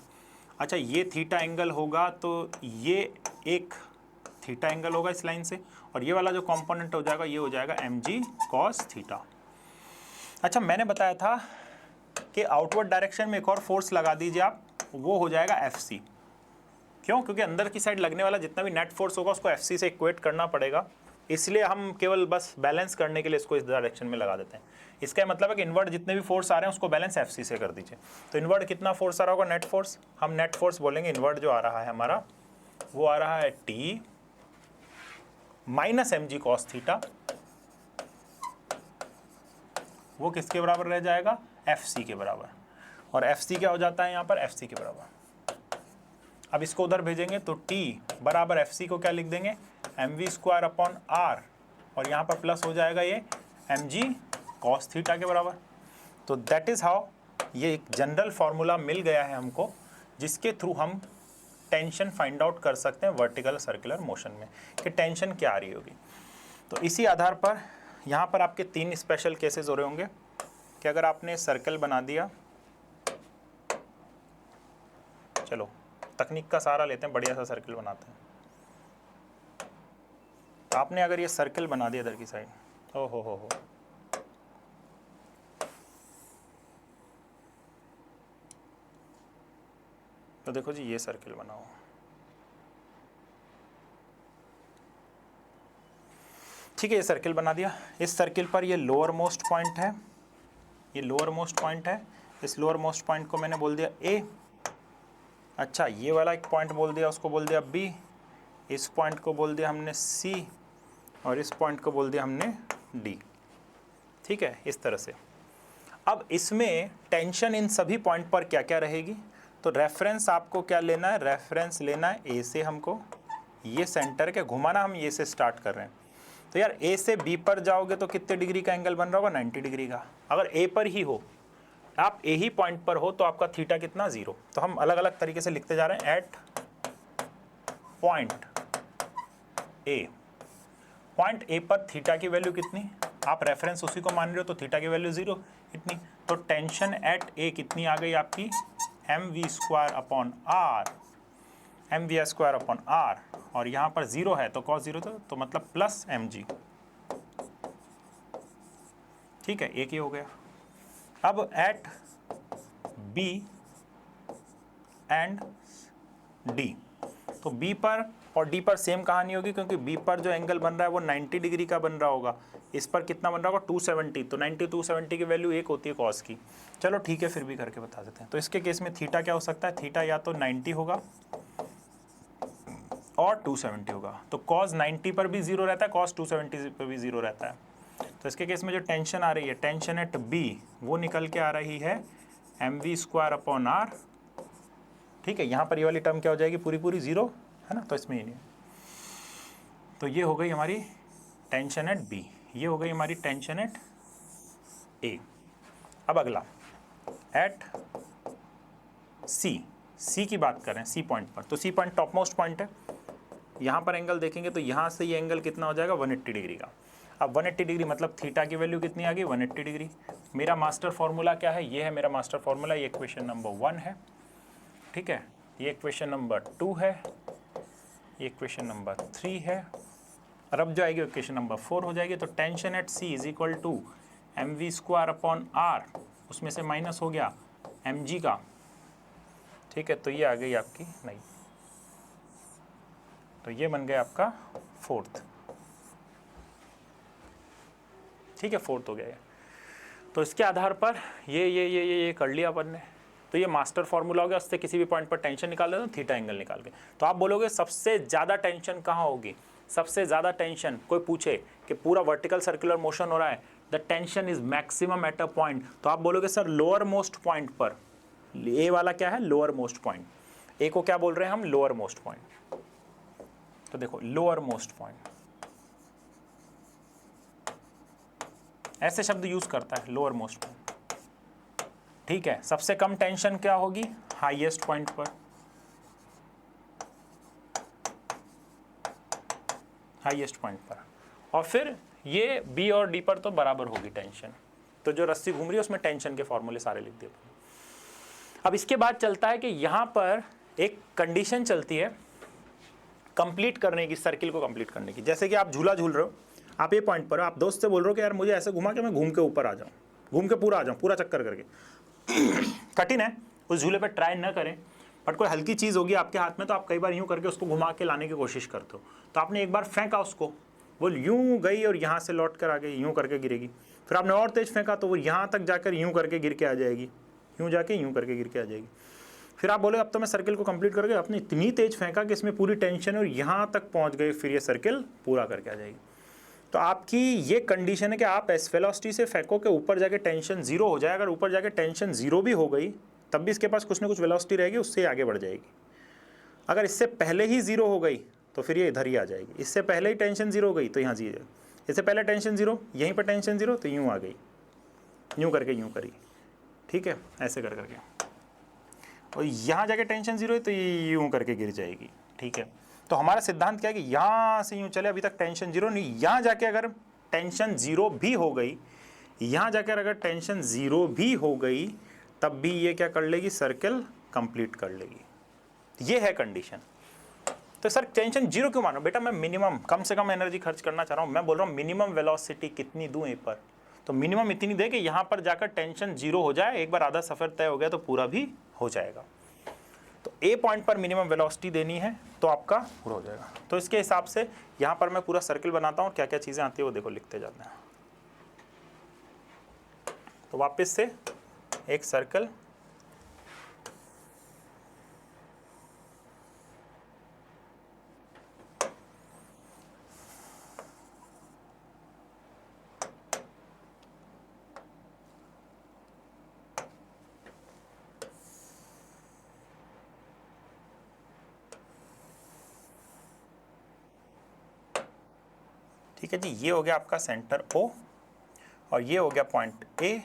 अच्छा, ये थीटा एंगल होगा तो ये एक थीटा एंगल होगा इस लाइन से, और ये वाला जो कंपोनेंट हो जाएगा ये हो जाएगा mg cos थीटा। अच्छा, मैंने बताया था कि आउटवर्ड डायरेक्शन में एक और फोर्स लगा दीजिए आप, वो हो जाएगा Fc। क्यों? क्योंकि अंदर की साइड लगने वाला जितना भी नेट फोर्स होगा उसको Fc से इक्वेट करना पड़ेगा, इसलिए हम केवल बस बैलेंस करने के लिए इसको इस डायरेक्शन में लगा देते हैं। इसका मतलब है कि इनवर्ड जितने भी फोर्स आ रहे हैं उसको बैलेंस Fc से कर दीजिए। तो इनवर्ड कितना फोर्स आ रहा होगा, नेट फोर्स, हम नेट फोर्स बोलेंगे इनवर्ड जो आ रहा है हमारा, वो आ रहा है T minus mg cos theta, वो किसके बराबर रह जाएगा, Fc के बराबर। और Fc क्या हो जाता है यहाँ पर, Fc के बराबर। अब इसको उधर भेजेंगे तो T बराबर Fc को क्या लिख देंगे, mv²/r, और यहाँ पर प्लस हो जाएगा ये mg cos थीटा के बराबर। तो दैट इज़ हाउ, ये एक जनरल फार्मूला मिल गया है हमको, जिसके थ्रू हम टेंशन फाइंड आउट कर सकते हैं वर्टिकल सर्कुलर मोशन में, कि टेंशन क्या आ रही होगी। तो इसी आधार पर यहाँ पर आपके 3 स्पेशल केसेस हो रहे होंगे कि अगर आपने सर्कल बना दिया, चलो तकनीक का सहारा लेते हैं, बढ़िया सा सर्कल बनाते हैं। तो आपने अगर ये सर्कल बना दिया इधर की साइड, ओ हो, तो देखो जी ये सर्कल बनाओ, ठीक है, ये सर्कल बना दिया। इस सर्कल पर ये लोअर मोस्ट पॉइंट है, ये लोअर मोस्ट पॉइंट है, इस लोअर मोस्ट पॉइंट को मैंने बोल दिया A। अच्छा, ये वाला एक पॉइंट बोल दिया, उसको बोल दिया B, इस पॉइंट को बोल दिया हमने C, और इस पॉइंट को बोल दिया हमने D। ठीक है, इस तरह से। अब इसमें टेंशन इन सभी पॉइंट पर क्या क्या रहेगी, तो रेफरेंस आपको क्या लेना है, रेफरेंस लेना है A से, हमको ये सेंटर के घुमाना, हम ये से स्टार्ट कर रहे हैं। तो यार A से B पर जाओगे तो कितने डिग्री का एंगल बन रहा होगा, 90 डिग्री का। अगर A पर ही हो, आप A ही पॉइंट पर हो, तो आपका थीटा कितना, 0। तो हम अलग अलग तरीके से लिखते जा रहे हैं, at point A, point A पर थीटा की वैल्यू कितनी, आप रेफरेंस उसी को मान रहे हो तो थीटा की वैल्यू 0 इतनी। तो टेंशन एट A कितनी आ गई आपकी, mv²/r, और यहाँ पर 0 है तो cos 0 तो मतलब प्लस mg। ठीक है, एक ही हो गया। अब एट B एंड D, तो बी पर और डी पर सेम कहानी होगी, क्योंकि बी पर जो एंगल बन रहा है वो 90 डिग्री का बन रहा होगा, इस पर कितना बन रहा होगा 270, तो 90 270 की वैल्यू एक होती है कॉस की। चलो ठीक है, फिर भी करके बता देते हैं। तो इसके केस में थीटा क्या हो सकता है, थीटा या तो 90 होगा और 270 होगा, तो कॉस 90 पर भी जीरो रहता है, कॉस 270 पर भी जीरो रहता है। तो इसके केस में जो टेंशन आ रही है, टेंशन एट बी, वो निकल के आ रही है mv² अपॉन r। ठीक है, यहाँ पर ये वाली टर्म क्या हो जाएगी, पूरी पूरी जीरो है ना, तो इसमें ये नहीं। तो ये हो गई हमारी टेंशन एट बी, ये हो गई हमारी टेंशन एट ए। अब अगला एट सी की बात करें, सी पॉइंट पर, तो C point topmost point है। यहाँ पर एंगल देखेंगे तो यहाँ से ये एंगल कितना हो जाएगा 180 डिग्री का। अब 180 डिग्री मतलब थीटा की वैल्यू कितनी आ गई 180 डिग्री। मेरा मास्टर फॉर्मूला क्या है, ये है मेरा मास्टर फॉर्मूला, ये इक्वेशन नंबर 1 है। ठीक है, ये इक्वेशन नंबर 2 है, ये इक्वेशन नंबर 3 है, और अब जो आएगी इक्वेशन नंबर 4 हो जाएगी। तो tension at C is equal to mv² upon r, उसमें से माइनस हो गया mg का। ठीक है, तो ये आ गई आपकी नहीं, तो ये बन गया आपका फोर्थ। ठीक है, फोर्थ हो गया ये। तो इसके आधार पर ये कर लिया अपन ने। तो ये मास्टर फॉर्मूला हो गया, उससे किसी भी पॉइंट पर टेंशन निकाल लेते हैं, थीटा एंगल निकाल के। तो आप बोलोगे सबसे ज़्यादा टेंशन कहाँ होगी, सबसे ज़्यादा टेंशन कोई पूछे कि पूरा वर्टिकल सर्कुलर मोशन हो रहा है, the tension is maximum at a point, तो आप बोलोगे सर लोअर मोस्ट पॉइंट पर। ए वाला क्या है, लोअर मोस्ट पॉइंट, ए को क्या बोल रहे हैं हम, लोअर मोस्ट पॉइंट। तो देखो लोअर मोस्ट पॉइंट ऐसे शब्द यूज करता है, लोअर मोस्ट पॉइंट। ठीक है, सबसे कम टेंशन क्या होगी, हाईएस्ट पॉइंट पर, हाईएस्ट पॉइंट पर। और फिर ये बी और डी पर तो बराबर होगी टेंशन। तो जो रस्सी घूम रही है उसमें टेंशन के फॉर्मूले सारे लिख दिए। अब इसके बाद चलता है कि यहां पर एक कंडीशन चलती है कंप्लीट करने की, सर्किल को कंप्लीट करने की। जैसे कि आप झूला झूल रहे हो, आप ये पॉइंट पर हो, आप दोस्त से बोल रहे हो कि यार मुझे ऐसे घुमा के मैं घूम के ऊपर आ जाऊं, घूम के पूरा आ जाऊं, पूरा चक्कर करके। कठिन है, उस झूले पे ट्राई न करें, बट कोई हल्की चीज़ होगी आपके हाथ में तो आप कई बार यूं करके उसको घुमा के लाने की कोशिश करते हो। तो आपने एक बार फेंका उसको, वो यूं गई और यहाँ से लौट कर आ गई, यूं करके गिरेगी। फिर आपने और तेज फेंका तो वो यहाँ तक जाकर यूं करके गिर के आ जाएगी, यूं जाके यूं करके गिर के आ जाएगी। फिर आप बोले अब तो मैं सर्किल को कंप्लीट करके, आपने इतनी तेज फेंका कि इसमें पूरी टेंशन और यहाँ तक पहुँच गए, फिर ये सर्किल पूरा करके आ जाएगी। तो आपकी ये कंडीशन है कि आप एस वेलोसिटी से फेंको के ऊपर जाके टेंशन जीरो हो जाए। अगर ऊपर जाके टेंशन जीरो भी हो गई तब भी इसके पास कुछ ना कुछ वेलोसिटी रहेगी, उससे आगे बढ़ जाएगी। अगर इससे पहले ही जीरो हो गई तो फिर ये इधर ही आ जाएगी। इससे पहले ही टेंशन जीरो हो गई तो यहाँ जीरो, इससे पहले टेंशन जीरो, यहीं पर टेंशन जीरो तो यूँ आ गई, यूँ करके यूँ करी। ठीक है, ऐसे कर करके, और यहाँ जाके टेंशन जीरो है तो ये यूँ करके गिर जाएगी। ठीक है, तो हमारा सिद्धांत क्या है कि यहाँ से यूँ चले, अभी तक टेंशन जीरो नहीं, यहाँ जाके अगर टेंशन जीरो भी हो गई, यहाँ जाकर अगर टेंशन जीरो भी हो गई तब भी ये क्या कर लेगी, सर्किल कंप्लीट कर लेगी। ये है कंडीशन। तो सर टेंशन जीरो क्यों मानो, बेटा मैं मिनिमम कम से कम एनर्जी खर्च करना चाह रहा हूँ। मैं बोल रहा हूँ मिनिमम वेलोसिटी कितनी दूँ ए पर, तो मिनिमम इतनी दे कि यहाँ पर जाकर टेंशन जीरो हो जाए। एक बार आधा सफ़र तय हो गया तो पूरा भी हो जाएगा। तो ए पॉइंट पर मिनिमम वेलोसिटी देनी है तो आपका पूरा हो जाएगा। तो इसके हिसाब से यहाँ पर मैं पूरा सर्किल बनाता हूँ, क्या क्या चीज़ें आती है वो देखो लिखते जाते हैं। तो वापस से एक सर्कल, ठीक है जी, ये हो गया आपका सेंटर O, और ये हो गया पॉइंट A,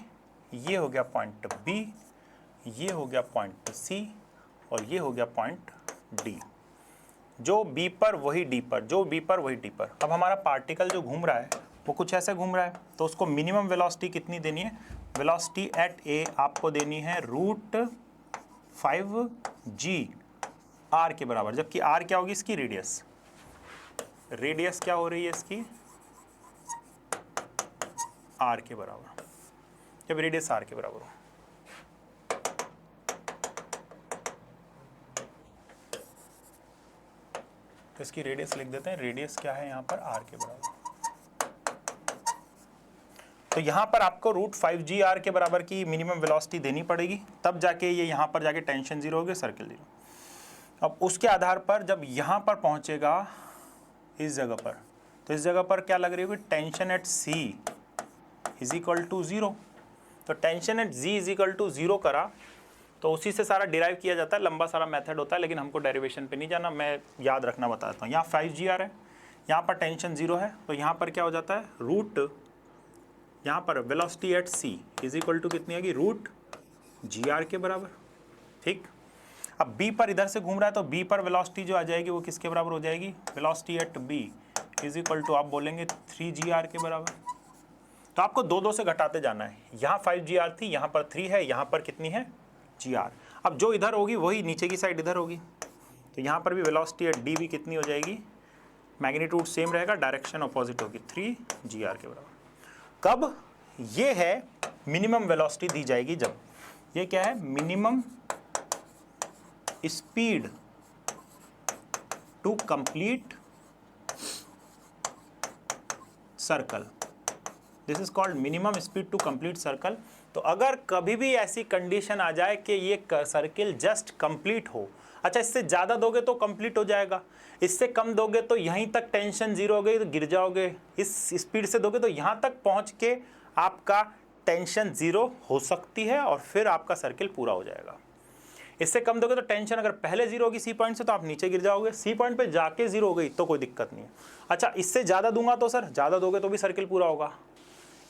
ये हो गया पॉइंट B, ये हो गया पॉइंट C, और ये हो गया पॉइंट D। जो B पर वही D पर, जो B पर वही D पर। अब हमारा पार्टिकल जो घूम रहा है वो कुछ ऐसे घूम रहा है, तो उसको मिनिमम वेलोसिटी कितनी देनी है, वेलोसिटी एट A आपको देनी है √5g r के बराबर। जबकि r क्या होगी इसकी, रेडियस। रेडियस क्या हो रही है इसकी, r के बराबर। जब रेडियस r के बराबर हो, तो इसकी रेडियस लिख देते हैं, रेडियस क्या है यहाँ पर r के बराबर। तो यहाँ पर आपको √5gr के बराबर की मिनिमम वेलोसिटी देनी पड़ेगी, तब जाके ये यहाँ पर जाके टेंशन जीरो होगी, सर्किल जीरो। अब उसके आधार पर जब यहाँ पर पहुँचेगा इस जगह पर, तो इस जगह पर क्या लग रही होगी, tension at C is equal to 0। तो tension at G is equal to 0 करा तो उसी से सारा डिराइव किया जाता है, लंबा सारा मेथड होता है, लेकिन हमको डेरिवेशन पे नहीं जाना, मैं याद रखना बताता हूँ। यहाँ 5gr है, यहाँ पर टेंशन 0 है, तो यहाँ पर क्या हो जाता है, रूट यहाँ पर velocity at C is equal to कितनी आएगी, √gr के बराबर। ठीक, अब B पर इधर से घूम रहा है तो B पर वेलोसिटी जो आ जाएगी वो किसके बराबर हो जाएगी, velocity at B is equal to आप बोलेंगे 3gr के बराबर। तो आपको दो दो से घटाते जाना है, यहाँ 5gr थी, यहाँ पर 3 है, यहाँ पर कितनी है, gr। अब जो इधर होगी वही नीचे की साइड इधर होगी, तो यहाँ पर भी वेलोसिटी एट D भी कितनी हो जाएगी, मैग्नीट्यूड सेम रहेगा, डायरेक्शन अपोजिट होगी, 3gr के बराबर। कब, ये है मिनिमम वेलोसिटी दी जाएगी जब, ये क्या है, minimum speed to complete circle, this is called minimum speed to complete circle. तो अगर कभी भी ऐसी कंडीशन आ जाए कि ये सर्किल जस्ट कंप्लीट हो, अच्छा इससे ज़्यादा दोगे तो कंप्लीट हो जाएगा, इससे कम दोगे तो यहीं तक टेंशन जीरो हो गई तो गिर जाओगे, इस स्पीड से दोगे तो यहाँ तक पहुँच के आपका टेंशन जीरो हो सकती है और फिर आपका सर्किल पूरा हो जाएगा। इससे कम दोगे तो टेंशन अगर पहले जीरो होगी सी पॉइंट से तो आप नीचे गिर जाओगे, सी पॉइंट पे जाके जीरो हो गई तो कोई दिक्कत नहीं है। अच्छा इससे ज़्यादा दूंगा तो सर, ज़्यादा दोगे तो भी सर्किल पूरा होगा,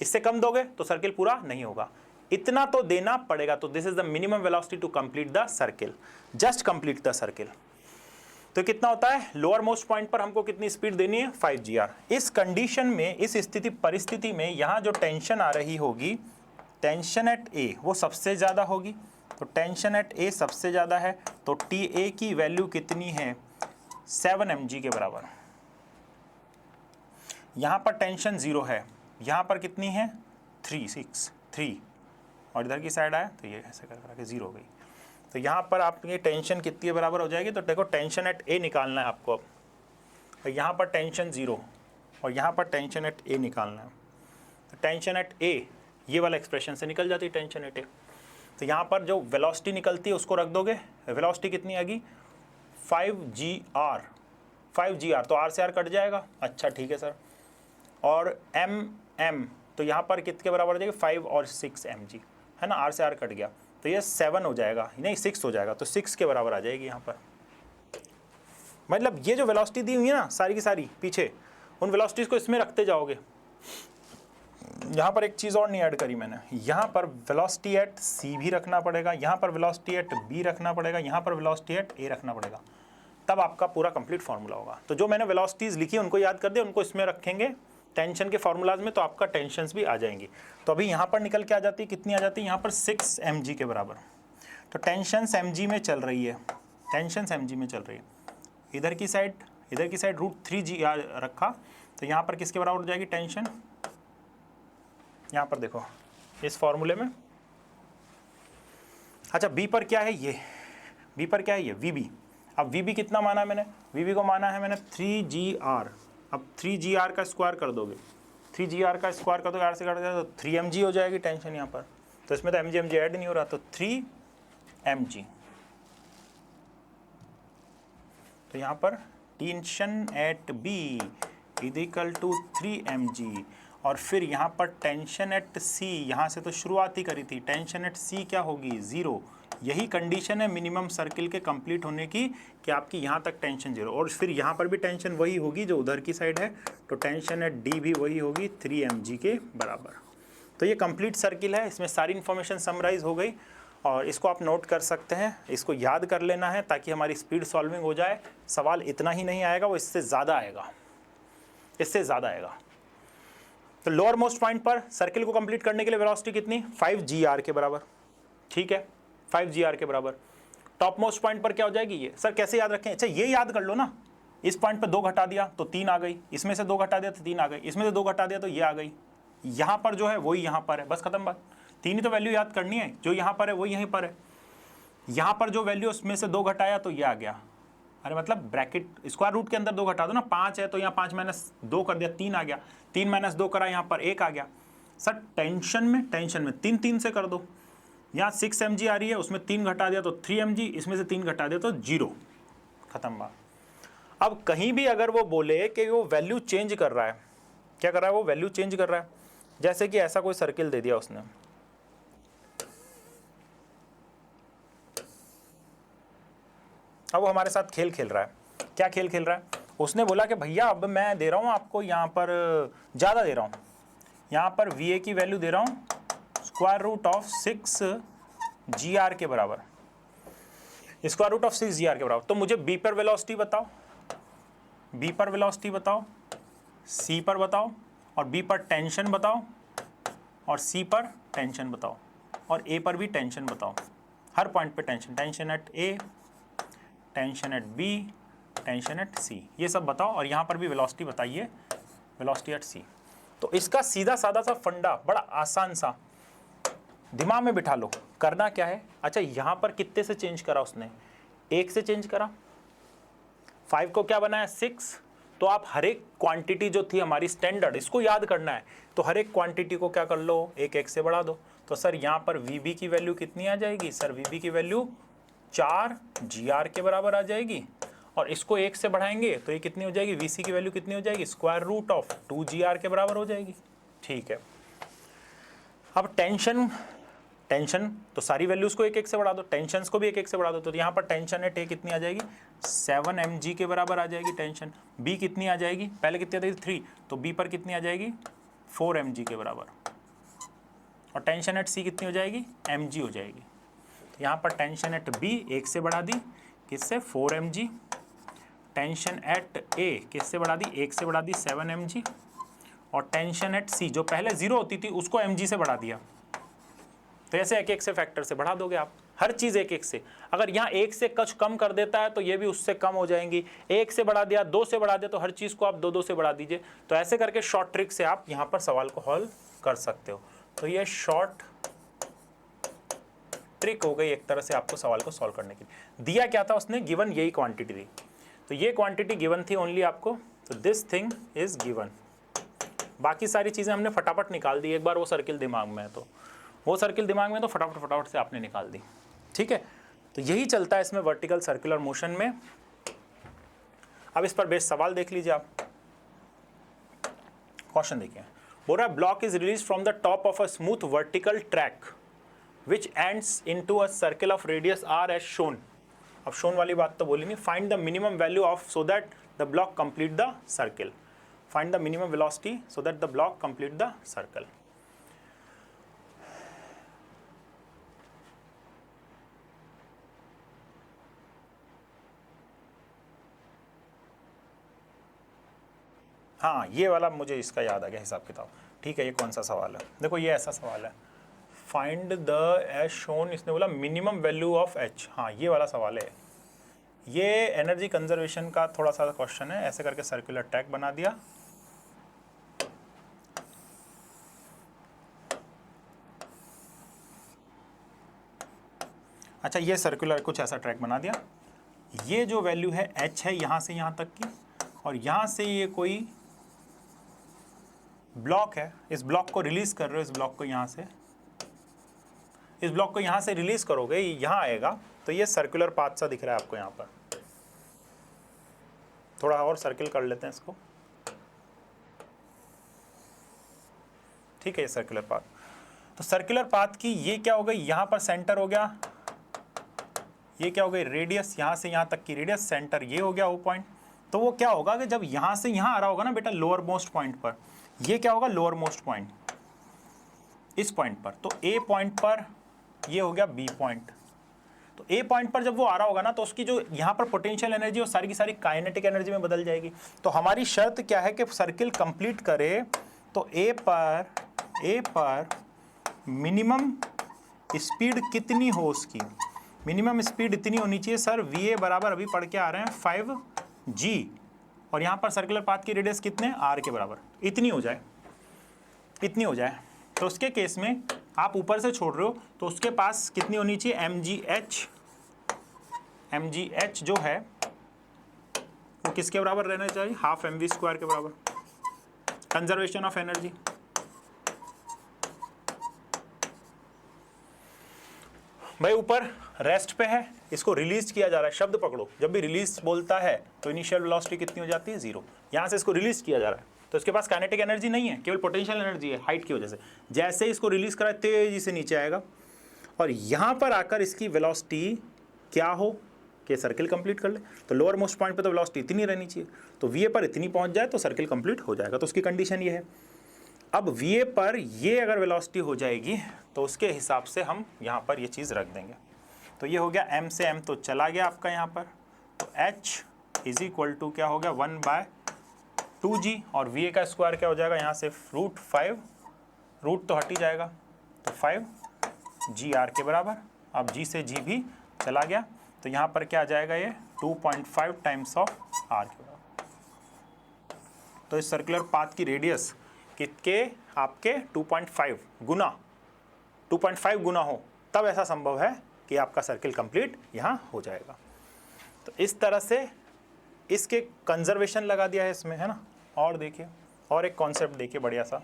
इससे कम दोगे तो सर्किल पूरा नहीं होगा, इतना तो देना पड़ेगा। तो this is the minimum velocity to complete the circle, just complete the circle. तो कितना होता है, लोअर मोस्ट पॉइंट पर हमको कितनी स्पीड देनी है, 5gr। इस कंडीशन में, इस परिस्थिति में यहाँ जो टेंशन आ रही होगी, टेंशन एट A वो सबसे ज़्यादा होगी, तो टेंशन एट A सबसे ज़्यादा है, तो TA की वैल्यू कितनी है, 7 mg के बराबर। यहाँ पर टेंशन 0 है, यहाँ पर कितनी है, 3 और इधर की साइड आया तो ये ऐसे कर के 0 हो गई। तो यहाँ पर आपकी टेंशन कितनी बराबर हो जाएगी, तो देखो टेंशन एट A निकालना है आपको अब, तो यहाँ पर टेंशन 0 और यहाँ पर टेंशन एट A निकालना है। तो टेंशन एट A ये वाला एक्सप्रेशन से निकल जाती है टेंशन एट A। तो यहाँ पर जो वेलोसिटी निकलती है उसको रख दोगे, वेलोसिटी कितनी आएगी, 5gr, तो r से r कट जाएगा, अच्छा ठीक है सर। और m तो यहाँ पर कितने बराबर हो जाएगी, 5 और 6 mg है ना, r से r कट गया तो ये 7 हो जाएगा, नहीं 6 हो जाएगा, तो 6 के बराबर आ जाएगी यहाँ पर। मतलब ये जो वेलोसिटी दी हुई है ना सारी की सारी पीछे, उन वेलोसिटीज़ को इसमें रखते जाओगे। यहाँ पर एक चीज़ और नहीं ऐड करी मैंने, यहाँ पर वेलोसिटी एट C भी रखना पड़ेगा, यहाँ पर वेलोसिटी एट B रखना पड़ेगा, यहाँ पर वेलोसिटी एट A रखना पड़ेगा, तब आपका पूरा कंप्लीट फार्मूला होगा। तो जो मैंने वेलोसिटीज़ लिखी उनको याद कर दिया, उनको इसमें रखेंगे टेंशन के फार्मूलाज में, तो आपका टेंशन्स भी आ जाएंगी। तो अभी यहाँ पर निकल के आ जाती है, कितनी आ जाती है, यहाँ पर 6 mg के बराबर। तो टेंशन्स mg में चल रही है, टेंशन्स mg में चल रही है, इधर की साइड √3gr रखा, तो यहाँ पर किसके बराबर हो जाएगी टेंशन, यहाँ पर देखो इस फॉर्मूले में। अच्छा B पर क्या है, ये B पर क्या है, ये VB। अब VB कितना माना है मैंने, VB को माना है मैंने 3gr। अब 3gr का स्क्वायर कर दोगे, 3gr का स्क्वायर कर दोगे, r से काट दोगे तो 3 mg हो जाएगी टेंशन यहाँ पर। तो इसमें तो mg ऐड नहीं हो रहा, तो 3 mg। तो यहाँ पर tension at B is equal to 3 mg, और फिर यहाँ पर टेंशन एट C, यहाँ से तो शुरुआत ही करी थी, टेंशन एट C क्या होगी, 0। यही कंडीशन है मिनिमम सर्किल के कंप्लीट होने की, कि आपकी यहाँ तक टेंशन 0, और फिर यहाँ पर भी टेंशन वही होगी जो उधर की साइड है, तो टेंशन एट D भी वही होगी 3 mg के बराबर। तो ये कंप्लीट सर्किल है, इसमें सारी इन्फॉर्मेशन समराइज हो गई, और इसको आप नोट कर सकते हैं, इसको याद कर लेना है ताकि हमारी स्पीड सॉल्विंग हो जाए। सवाल इतना ही नहीं आएगा, वो इससे ज़्यादा आएगा, इससे ज़्यादा आएगा। तो लोअर मोस्ट पॉइंट पर सर्किल को कंप्लीट करने के लिए वेलोसिटी कितनी, 5gr के बराबर, ठीक है 5gr के बराबर। टॉप मोस्ट पॉइंट पर क्या हो जाएगी ये, सर कैसे याद रखें, अच्छा ये याद कर लो ना, इस पॉइंट पर 2 घटा दिया तो 3 आ गई, इसमें से 2 घटा दिया तो 3 आ गई, इसमें से 2 घटा दिया तो ये आ गई, यहाँ पर जो है वही यहाँ पर है, बस खत्म बात। 3 ही तो वैल्यू याद करनी है, जो यहाँ पर है वही यहीं पर है, यहाँ पर जो वैल्यू उसमें से 2 घटाया तो ये आ गया, अरे मतलब ब्रैकेट स्क्वायर रूट के अंदर 2 घटा दो ना, 5 है तो यहाँ 5 माइनस 2 कर दिया, 3 आ गया, 3 माइनस 2 करा, यहाँ पर 1 आ गया। सर टेंशन में 3 3 से कर दो, यहाँ 6 mg आ रही है, उसमें 3 घटा दिया तो 3 mg, इसमें से 3 घटा दिया तो 0, खत्म बात। अब कहीं भी अगर वो बोले कि वो वैल्यू चेंज कर रहा है, क्या कर रहा है वो, वैल्यू चेंज कर रहा है, जैसे कि ऐसा कोई सर्किल दे दिया उसने, अब वो हमारे साथ खेल खेल रहा है। क्या खेल खेल रहा है, उसने बोला कि भैया अब मैं दे रहा हूँ आपको यहाँ पर ज़्यादा दे रहा हूँ, यहाँ पर VA की वैल्यू दे रहा हूँ स्क्वायर रूट ऑफ 6 GR के बराबर, स्क्वायर रूट ऑफ 6 GR के बराबर। तो मुझे B पर वेलोसिटी बताओ, B पर वेलोसिटी बताओ, C पर बताओ, और B पर टेंशन बताओ, और C पर टेंशन बताओ, और A पर भी टेंशन बताओ। हर पॉइंट पे tension, tension eight A, tension at B, tension at C, ये सब बताओ, और यहाँ पर भी वेलोसिटी बताइए, वेलोसिटी एट C। तो इसका सीधा साधा सा फंडा, बड़ा आसान सा, दिमाग में बिठा लो। करना क्या है, अच्छा यहाँ पर कितने से चेंज करा उसने, 1 से चेंज करा, 5 को क्या बनाया 6, तो आप हर एक क्वांटिटी जो थी हमारी स्टैंडर्ड, इसको याद करना है, तो हर एक क्वांटिटी को क्या कर लो, 1 से बढ़ा दो। तो सर यहाँ पर VB की वैल्यू कितनी आ जाएगी, सर VB की वैल्यू 4 GR के बराबर आ जाएगी, और इसको 1 से बढ़ाएंगे तो ये कितनी हो जाएगी, VC की वैल्यू कितनी हो जाएगी, स्क्वायर रूट ऑफ 2 GR के बराबर हो जाएगी। ठीक है, अब टेंशन तो सारी वैल्यूज को 1 से बढ़ा दो, टेंशन्स को भी 1 से बढ़ा दो, तो यहाँ पर टेंशन एट A कितनी आ जाएगी, 7 mg के बराबर आ जाएगी टेंशन। B कितनी आ जाएगी, पहले कितनी आती थी 3, तो B पर कितनी आ जाएगी 4 mg के बराबर, और टेंशन एट C कितनी हो जाएगी, mg हो जाएगी। तो यहाँ पर टेंशन एट B 1 से बढ़ा दी, किससे 4 mg, टेंशन एट A किससे बढ़ा दी, 1 से बढ़ा दी 7 mg, और टेंशन एट C जो पहले 0 होती थी उसको mg से बढ़ा दिया। तो ऐसे 1 से फैक्टर से बढ़ा दोगे आप, हर चीज़ 1 से। अगर यहाँ 1 से कुछ कम कर देता है तो ये भी उससे कम हो जाएंगी, 1 से बढ़ा दिया, 2 से बढ़ा दिया, तो हर चीज़ को आप 2 से बढ़ा दीजिए। तो ऐसे करके शॉर्ट ट्रिक से आप यहाँ पर सवाल को हल कर सकते हो। तो ये शॉर्ट ट्रिक हो गई एक तरह से आपको सवाल को सॉल्व करने के लिए। दिया क्या था उसने, गिवन यही क्वांटिटी थी, तो ये क्वांटिटी गिवन थी ओनली आपको, तो दिस थिंग इज गिवन। बाकी सारी चीज़ें हमने फटाफट निकाल दी, एक बार वो सर्किल दिमाग में है तो वो सर्किल दिमाग में तो फटाफट से आपने निकाल दी। ठीक है, तो यही चलता है इसमें वर्टिकल सर्कुलर मोशन में। अब इस पर बेस्ड सवाल देख लीजिए आप। क्वेश्चन देखिए, बोल रहा है block is release from the top of a smooth vertical track which ends into a circle of radius r as shown. अब शोन वाली बात तो बोली नहीं, find the minimum value of so that the block complete the circle, find the minimum velocity so that the block complete the circle. हाँ, ये वाला मुझे इसका याद आ गया हिसाब किताब। ठीक है, ये कौन सा सवाल है, देखो ये ऐसा सवाल है, फाइंड द एज शोन, इसने बोला मिनिमम वैल्यू ऑफ H। हाँ, ये वाला सवाल है, ये एनर्जी कंजर्वेशन का थोड़ा सा क्वेश्चन है। ऐसे करके सर्कुलर ट्रैक बना दिया, अच्छा ये सर्कुलर कुछ ऐसा ट्रैक बना दिया, ये जो वैल्यू है H है यहाँ से यहाँ तक की, और यहाँ से ये कोई ब्लॉक है, इस ब्लॉक को रिलीज कर रहे हो, इस ब्लॉक को यहाँ से, इस ब्लॉक को यहाँ से रिलीज करोगे, यहाँ आएगा, तो ये सर्कुलर पाथ सा दिख रहा है आपको यहाँ पर। थोड़ा और सर्किल कर लेते हैं इसको। ठीक है, ये सर्कुलर पाथ, तो सर्कुलर पाथ की ये क्या हो गई, यहाँ पर सेंटर हो गया, ये क्या हो गई रेडियस, यहाँ से यहाँ तक की रेडियस, सेंटर ये हो गया वो पॉइंट। तो वो क्या होगा कि जब यहाँ से यहाँ आ रहा होगा ना बेटा लोअर मोस्ट पॉइंट पर, ये क्या होगा लोअर मोस्ट पॉइंट, इस पॉइंट पर, तो A पॉइंट पर ये हो गया B पॉइंट। तो A पॉइंट पर जब वो आ रहा होगा ना, तो उसकी जो यहाँ पर पोटेंशियल एनर्जी वो सारी की सारी काइनेटिक एनर्जी में बदल जाएगी। तो हमारी शर्त क्या है कि सर्किल कंप्लीट करे, तो A पर मिनिमम स्पीड कितनी हो उसकी, मिनिमम स्पीड इतनी होनी चाहिए सर, VA बराबर अभी पढ़ के आ रहे हैं 5G, और यहाँ पर सर्कुलर पाथ की रेडियस कितने R के बराबर, इतनी हो जाए, इतनी हो जाए। तो उसके केस में आप ऊपर से छोड़ रहे हो, तो उसके पास कितनी होनी चाहिए MGH जो है वो किसके बराबर रहना चाहिए, हाफ mv² के बराबर। कंजर्वेशन ऑफ एनर्जी, भाई ऊपर रेस्ट पे है, इसको रिलीज किया जा रहा है। शब्द पकड़ो, जब भी रिलीज बोलता है तो इनिशियल वेलोसिटी कितनी हो जाती है, 0। यहाँ से इसको रिलीज किया जा रहा है तो इसके पास काइनेटिक एनर्जी नहीं है, केवल पोटेंशियल एनर्जी है हाइट की वजह से। जैसे ही इसको रिलीज करा तेजी से नीचे आएगा और यहाँ पर आकर इसकी वेलोसिटी क्या हो कि सर्किल कंप्लीट कर ले। तो लोअर मोस्ट पॉइंट पे तो वेलोसिटी इतनी रहनी चाहिए, तो वी ए पर इतनी पहुँच जाए तो सर्किल कंप्लीट हो जाएगा। तो उसकी कंडीशन ये है। अब वी ए पर ये अगर वेलोसिटी हो जाएगी तो उसके हिसाब से हम यहाँ पर ये चीज़ रख देंगे। तो ये हो गया m से m तो चला गया आपका यहाँ पर, तो h इज इक्वल टू क्या हो गया 1/2g और वी ए का स्क्वायर क्या हो जाएगा यहाँ से √5, रूट तो हट ही जाएगा तो 5 g r के बराबर। अब g से g भी चला गया तो यहाँ पर क्या आ जाएगा, ये 2.5 टाइम्स ऑफ r के बराबर। तो इस सर्कुलर पाथ की रेडियस कितके आपके 2.5 गुना हो, तब ऐसा संभव है कि आपका सर्किल कंप्लीट यहाँ हो जाएगा। तो इस तरह से इसके कंजर्वेशन लगा दिया है इसमें, है ना। और देखिए, और एक कॉन्सेप्ट देखिए बढ़िया सा।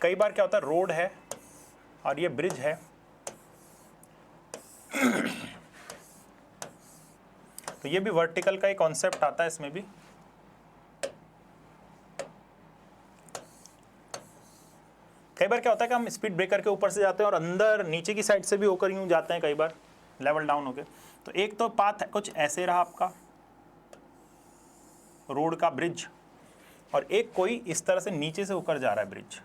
कई बार क्या होता है, रोड है और ये ब्रिज है, तो ये भी वर्टिकल का एक कॉन्सेप्ट आता है इसमें भी। कई बार क्या होता है कि हम स्पीड ब्रेकर के ऊपर से जाते हैं और अंदर नीचे की साइड से भी होकर यूं जाते हैं, कई बार लेवल डाउन होके। तो एक तो पाथ कुछ ऐसे रहा आपका रोड का ब्रिज, और एक कोई इस तरह से नीचे से होकर जा रहा है ब्रिज।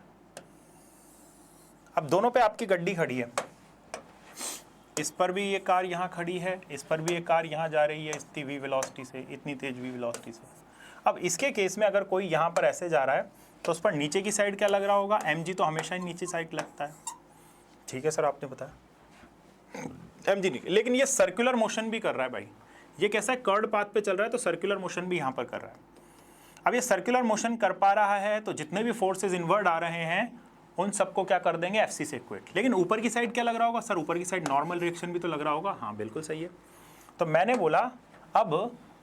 अब दोनों पे आपकी गड्डी खड़ी है, इस पर भी ये कार यहाँ खड़ी है, इस पर भी ये कार यहाँ जा रही है इतनी वी वेलोसिटी से, इतनी तेज वी वेलोसिटी से। अब इसके केस में अगर कोई यहाँ पर ऐसे जा रहा है तो उस पर नीचे की साइड क्या लग रहा होगा, mg तो हमेशा ही नीचे साइड लगता है। ठीक है सर, आपने बताया mg नहीं, लेकिन ये सर्कुलर मोशन भी कर रहा है भाई। ये कैसा है, कर्ड पाथ पे चल रहा है तो सर्कुलर मोशन भी यहाँ पर कर रहा है। अब ये सर्कुलर मोशन कर पा रहा है तो जितने भी फोर्सेज इनवर्ड आ रहे हैं उन सबको क्या कर देंगे, FC से इक्वेट। लेकिन ऊपर की साइड क्या लग रहा होगा सर, ऊपर की साइड नॉर्मल रिएक्शन भी तो लग रहा होगा। हाँ बिल्कुल सही है। तो मैंने बोला अब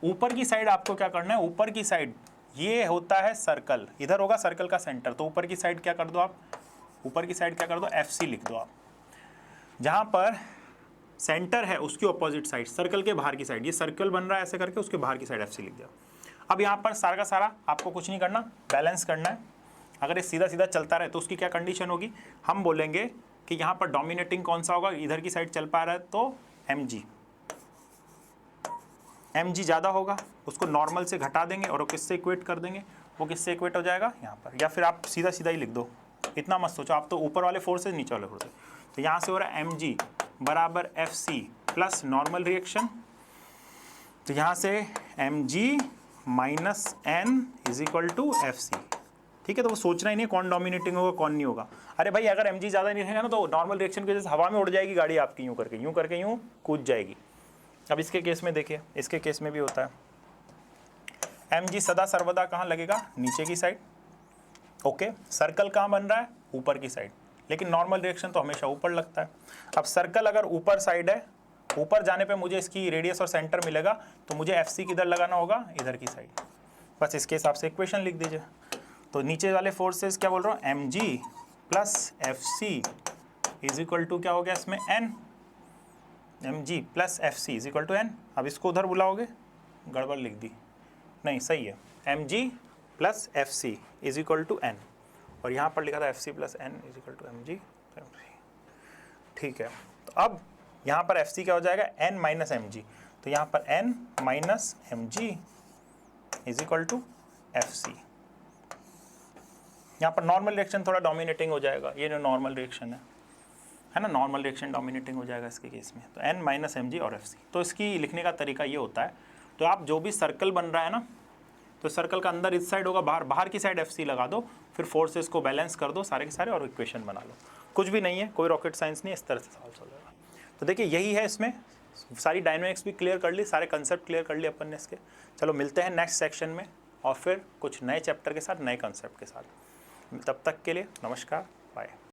ऊपर की साइड आपको क्या करना है, ऊपर की साइड ये होता है सर्कल, इधर होगा सर्कल का सेंटर, तो ऊपर की साइड क्या कर दो आप, ऊपर की साइड क्या कर दो, FC लिख दो आप। जहाँ पर सेंटर है उसकी ऑपोजिट साइड, सर्कल के बाहर की साइड, ये सर्कल बन रहा है ऐसे करके, उसके बाहर की साइड FC लिख दिया। अब यहाँ पर सारा का सारा आपको कुछ नहीं करना, बैलेंस करना है। अगर ये सीधा सीधा चलता रहे तो उसकी क्या कंडीशन होगी, हम बोलेंगे कि यहाँ पर डोमिनेटिंग कौन सा होगा, इधर की साइड चल पा रहा है तो mg ज़्यादा होगा, उसको नॉर्मल से घटा देंगे और वो किससे इक्वेट कर देंगे, वो किससे इक्वेट हो जाएगा यहाँ पर। या फिर आप सीधा सीधा ही लिख दो, इतना मत सोचो, आप तो ऊपर वाले फोर्सेज नीचे वाले फोर्सेज। तो यहाँ से हो रहा है mg बराबर FC प्लस नॉर्मल रिएक्शन, तो यहाँ से mg minus n is equal to FC। ठीक है, तो वो सोचना ही नहीं कौन डोमिनेटिंग होगा कौन नहीं होगा। अरे भाई अगर mg ज़्यादा नहीं रहेगा ना तो नॉर्मल रिएक्शन की वजह से हवा में उड़ जाएगी गाड़ी आपकी, यूँ करके यूँ कूद जाएगी। अब इसके केस में देखिए, इसके केस में भी होता है mg सदा सर्वदा कहाँ लगेगा, नीचे की साइड। ओके, सर्कल कहाँ बन रहा है, ऊपर की साइड, लेकिन नॉर्मल रिएक्शन तो हमेशा ऊपर लगता है। अब सर्कल अगर ऊपर साइड है, ऊपर जाने पे मुझे इसकी रेडियस और सेंटर मिलेगा, तो मुझे FC किधर लगाना होगा, इधर की साइड। बस इसके हिसाब से इक्वेशन लिख दीजिए। तो नीचे वाले फोर्सेस क्या बोल रहा हूँ, mg plus FC is equal to क्या हो गया इसमें n, mg plus FC is equal to n। अब इसको उधर बुलाओगे, गड़बड़ लिख दी, नहीं सही है, mg plus FC is equal to n, और यहाँ पर लिखा था FC plus n is equal to mg। ठीक है, तो अब यहाँ पर FC क्या हो जाएगा, n माइनस mg, तो यहाँ पर n minus mg is equal to FC। यहाँ पर नॉर्मल रिएक्शन थोड़ा डोमिनेटिंग हो जाएगा, ये जो नॉर्मल रिएक्शन है ना, नॉर्मल रिएक्शन डोमिनेटिंग हो जाएगा इसके केस में, तो n माइनस mg और FC। तो इसकी लिखने का तरीका ये होता है। तो आप जो भी सर्कल बन रहा है ना, तो सर्कल का अंदर इस साइड होगा, बाहर की साइड FC लगा दो, फिर फोर्सेस को बैलेंस कर दो सारे के सारे और इक्वेशन बना लो। कुछ भी नहीं है, कोई रॉकेट साइंस नहीं है, इस तरह से सॉल्व हो जाएगा। तो देखिए यही है, इसमें सारी डायनामिक्स भी क्लियर कर ली, सारे कंसेप्ट क्लियर कर लिए अपन ने इसके। चलो मिलते हैं नेक्स्ट सेक्शन में और फिर कुछ नए चैप्टर के साथ, नए कंसेप्ट के साथ। तब तक के लिए नमस्कार, बाय।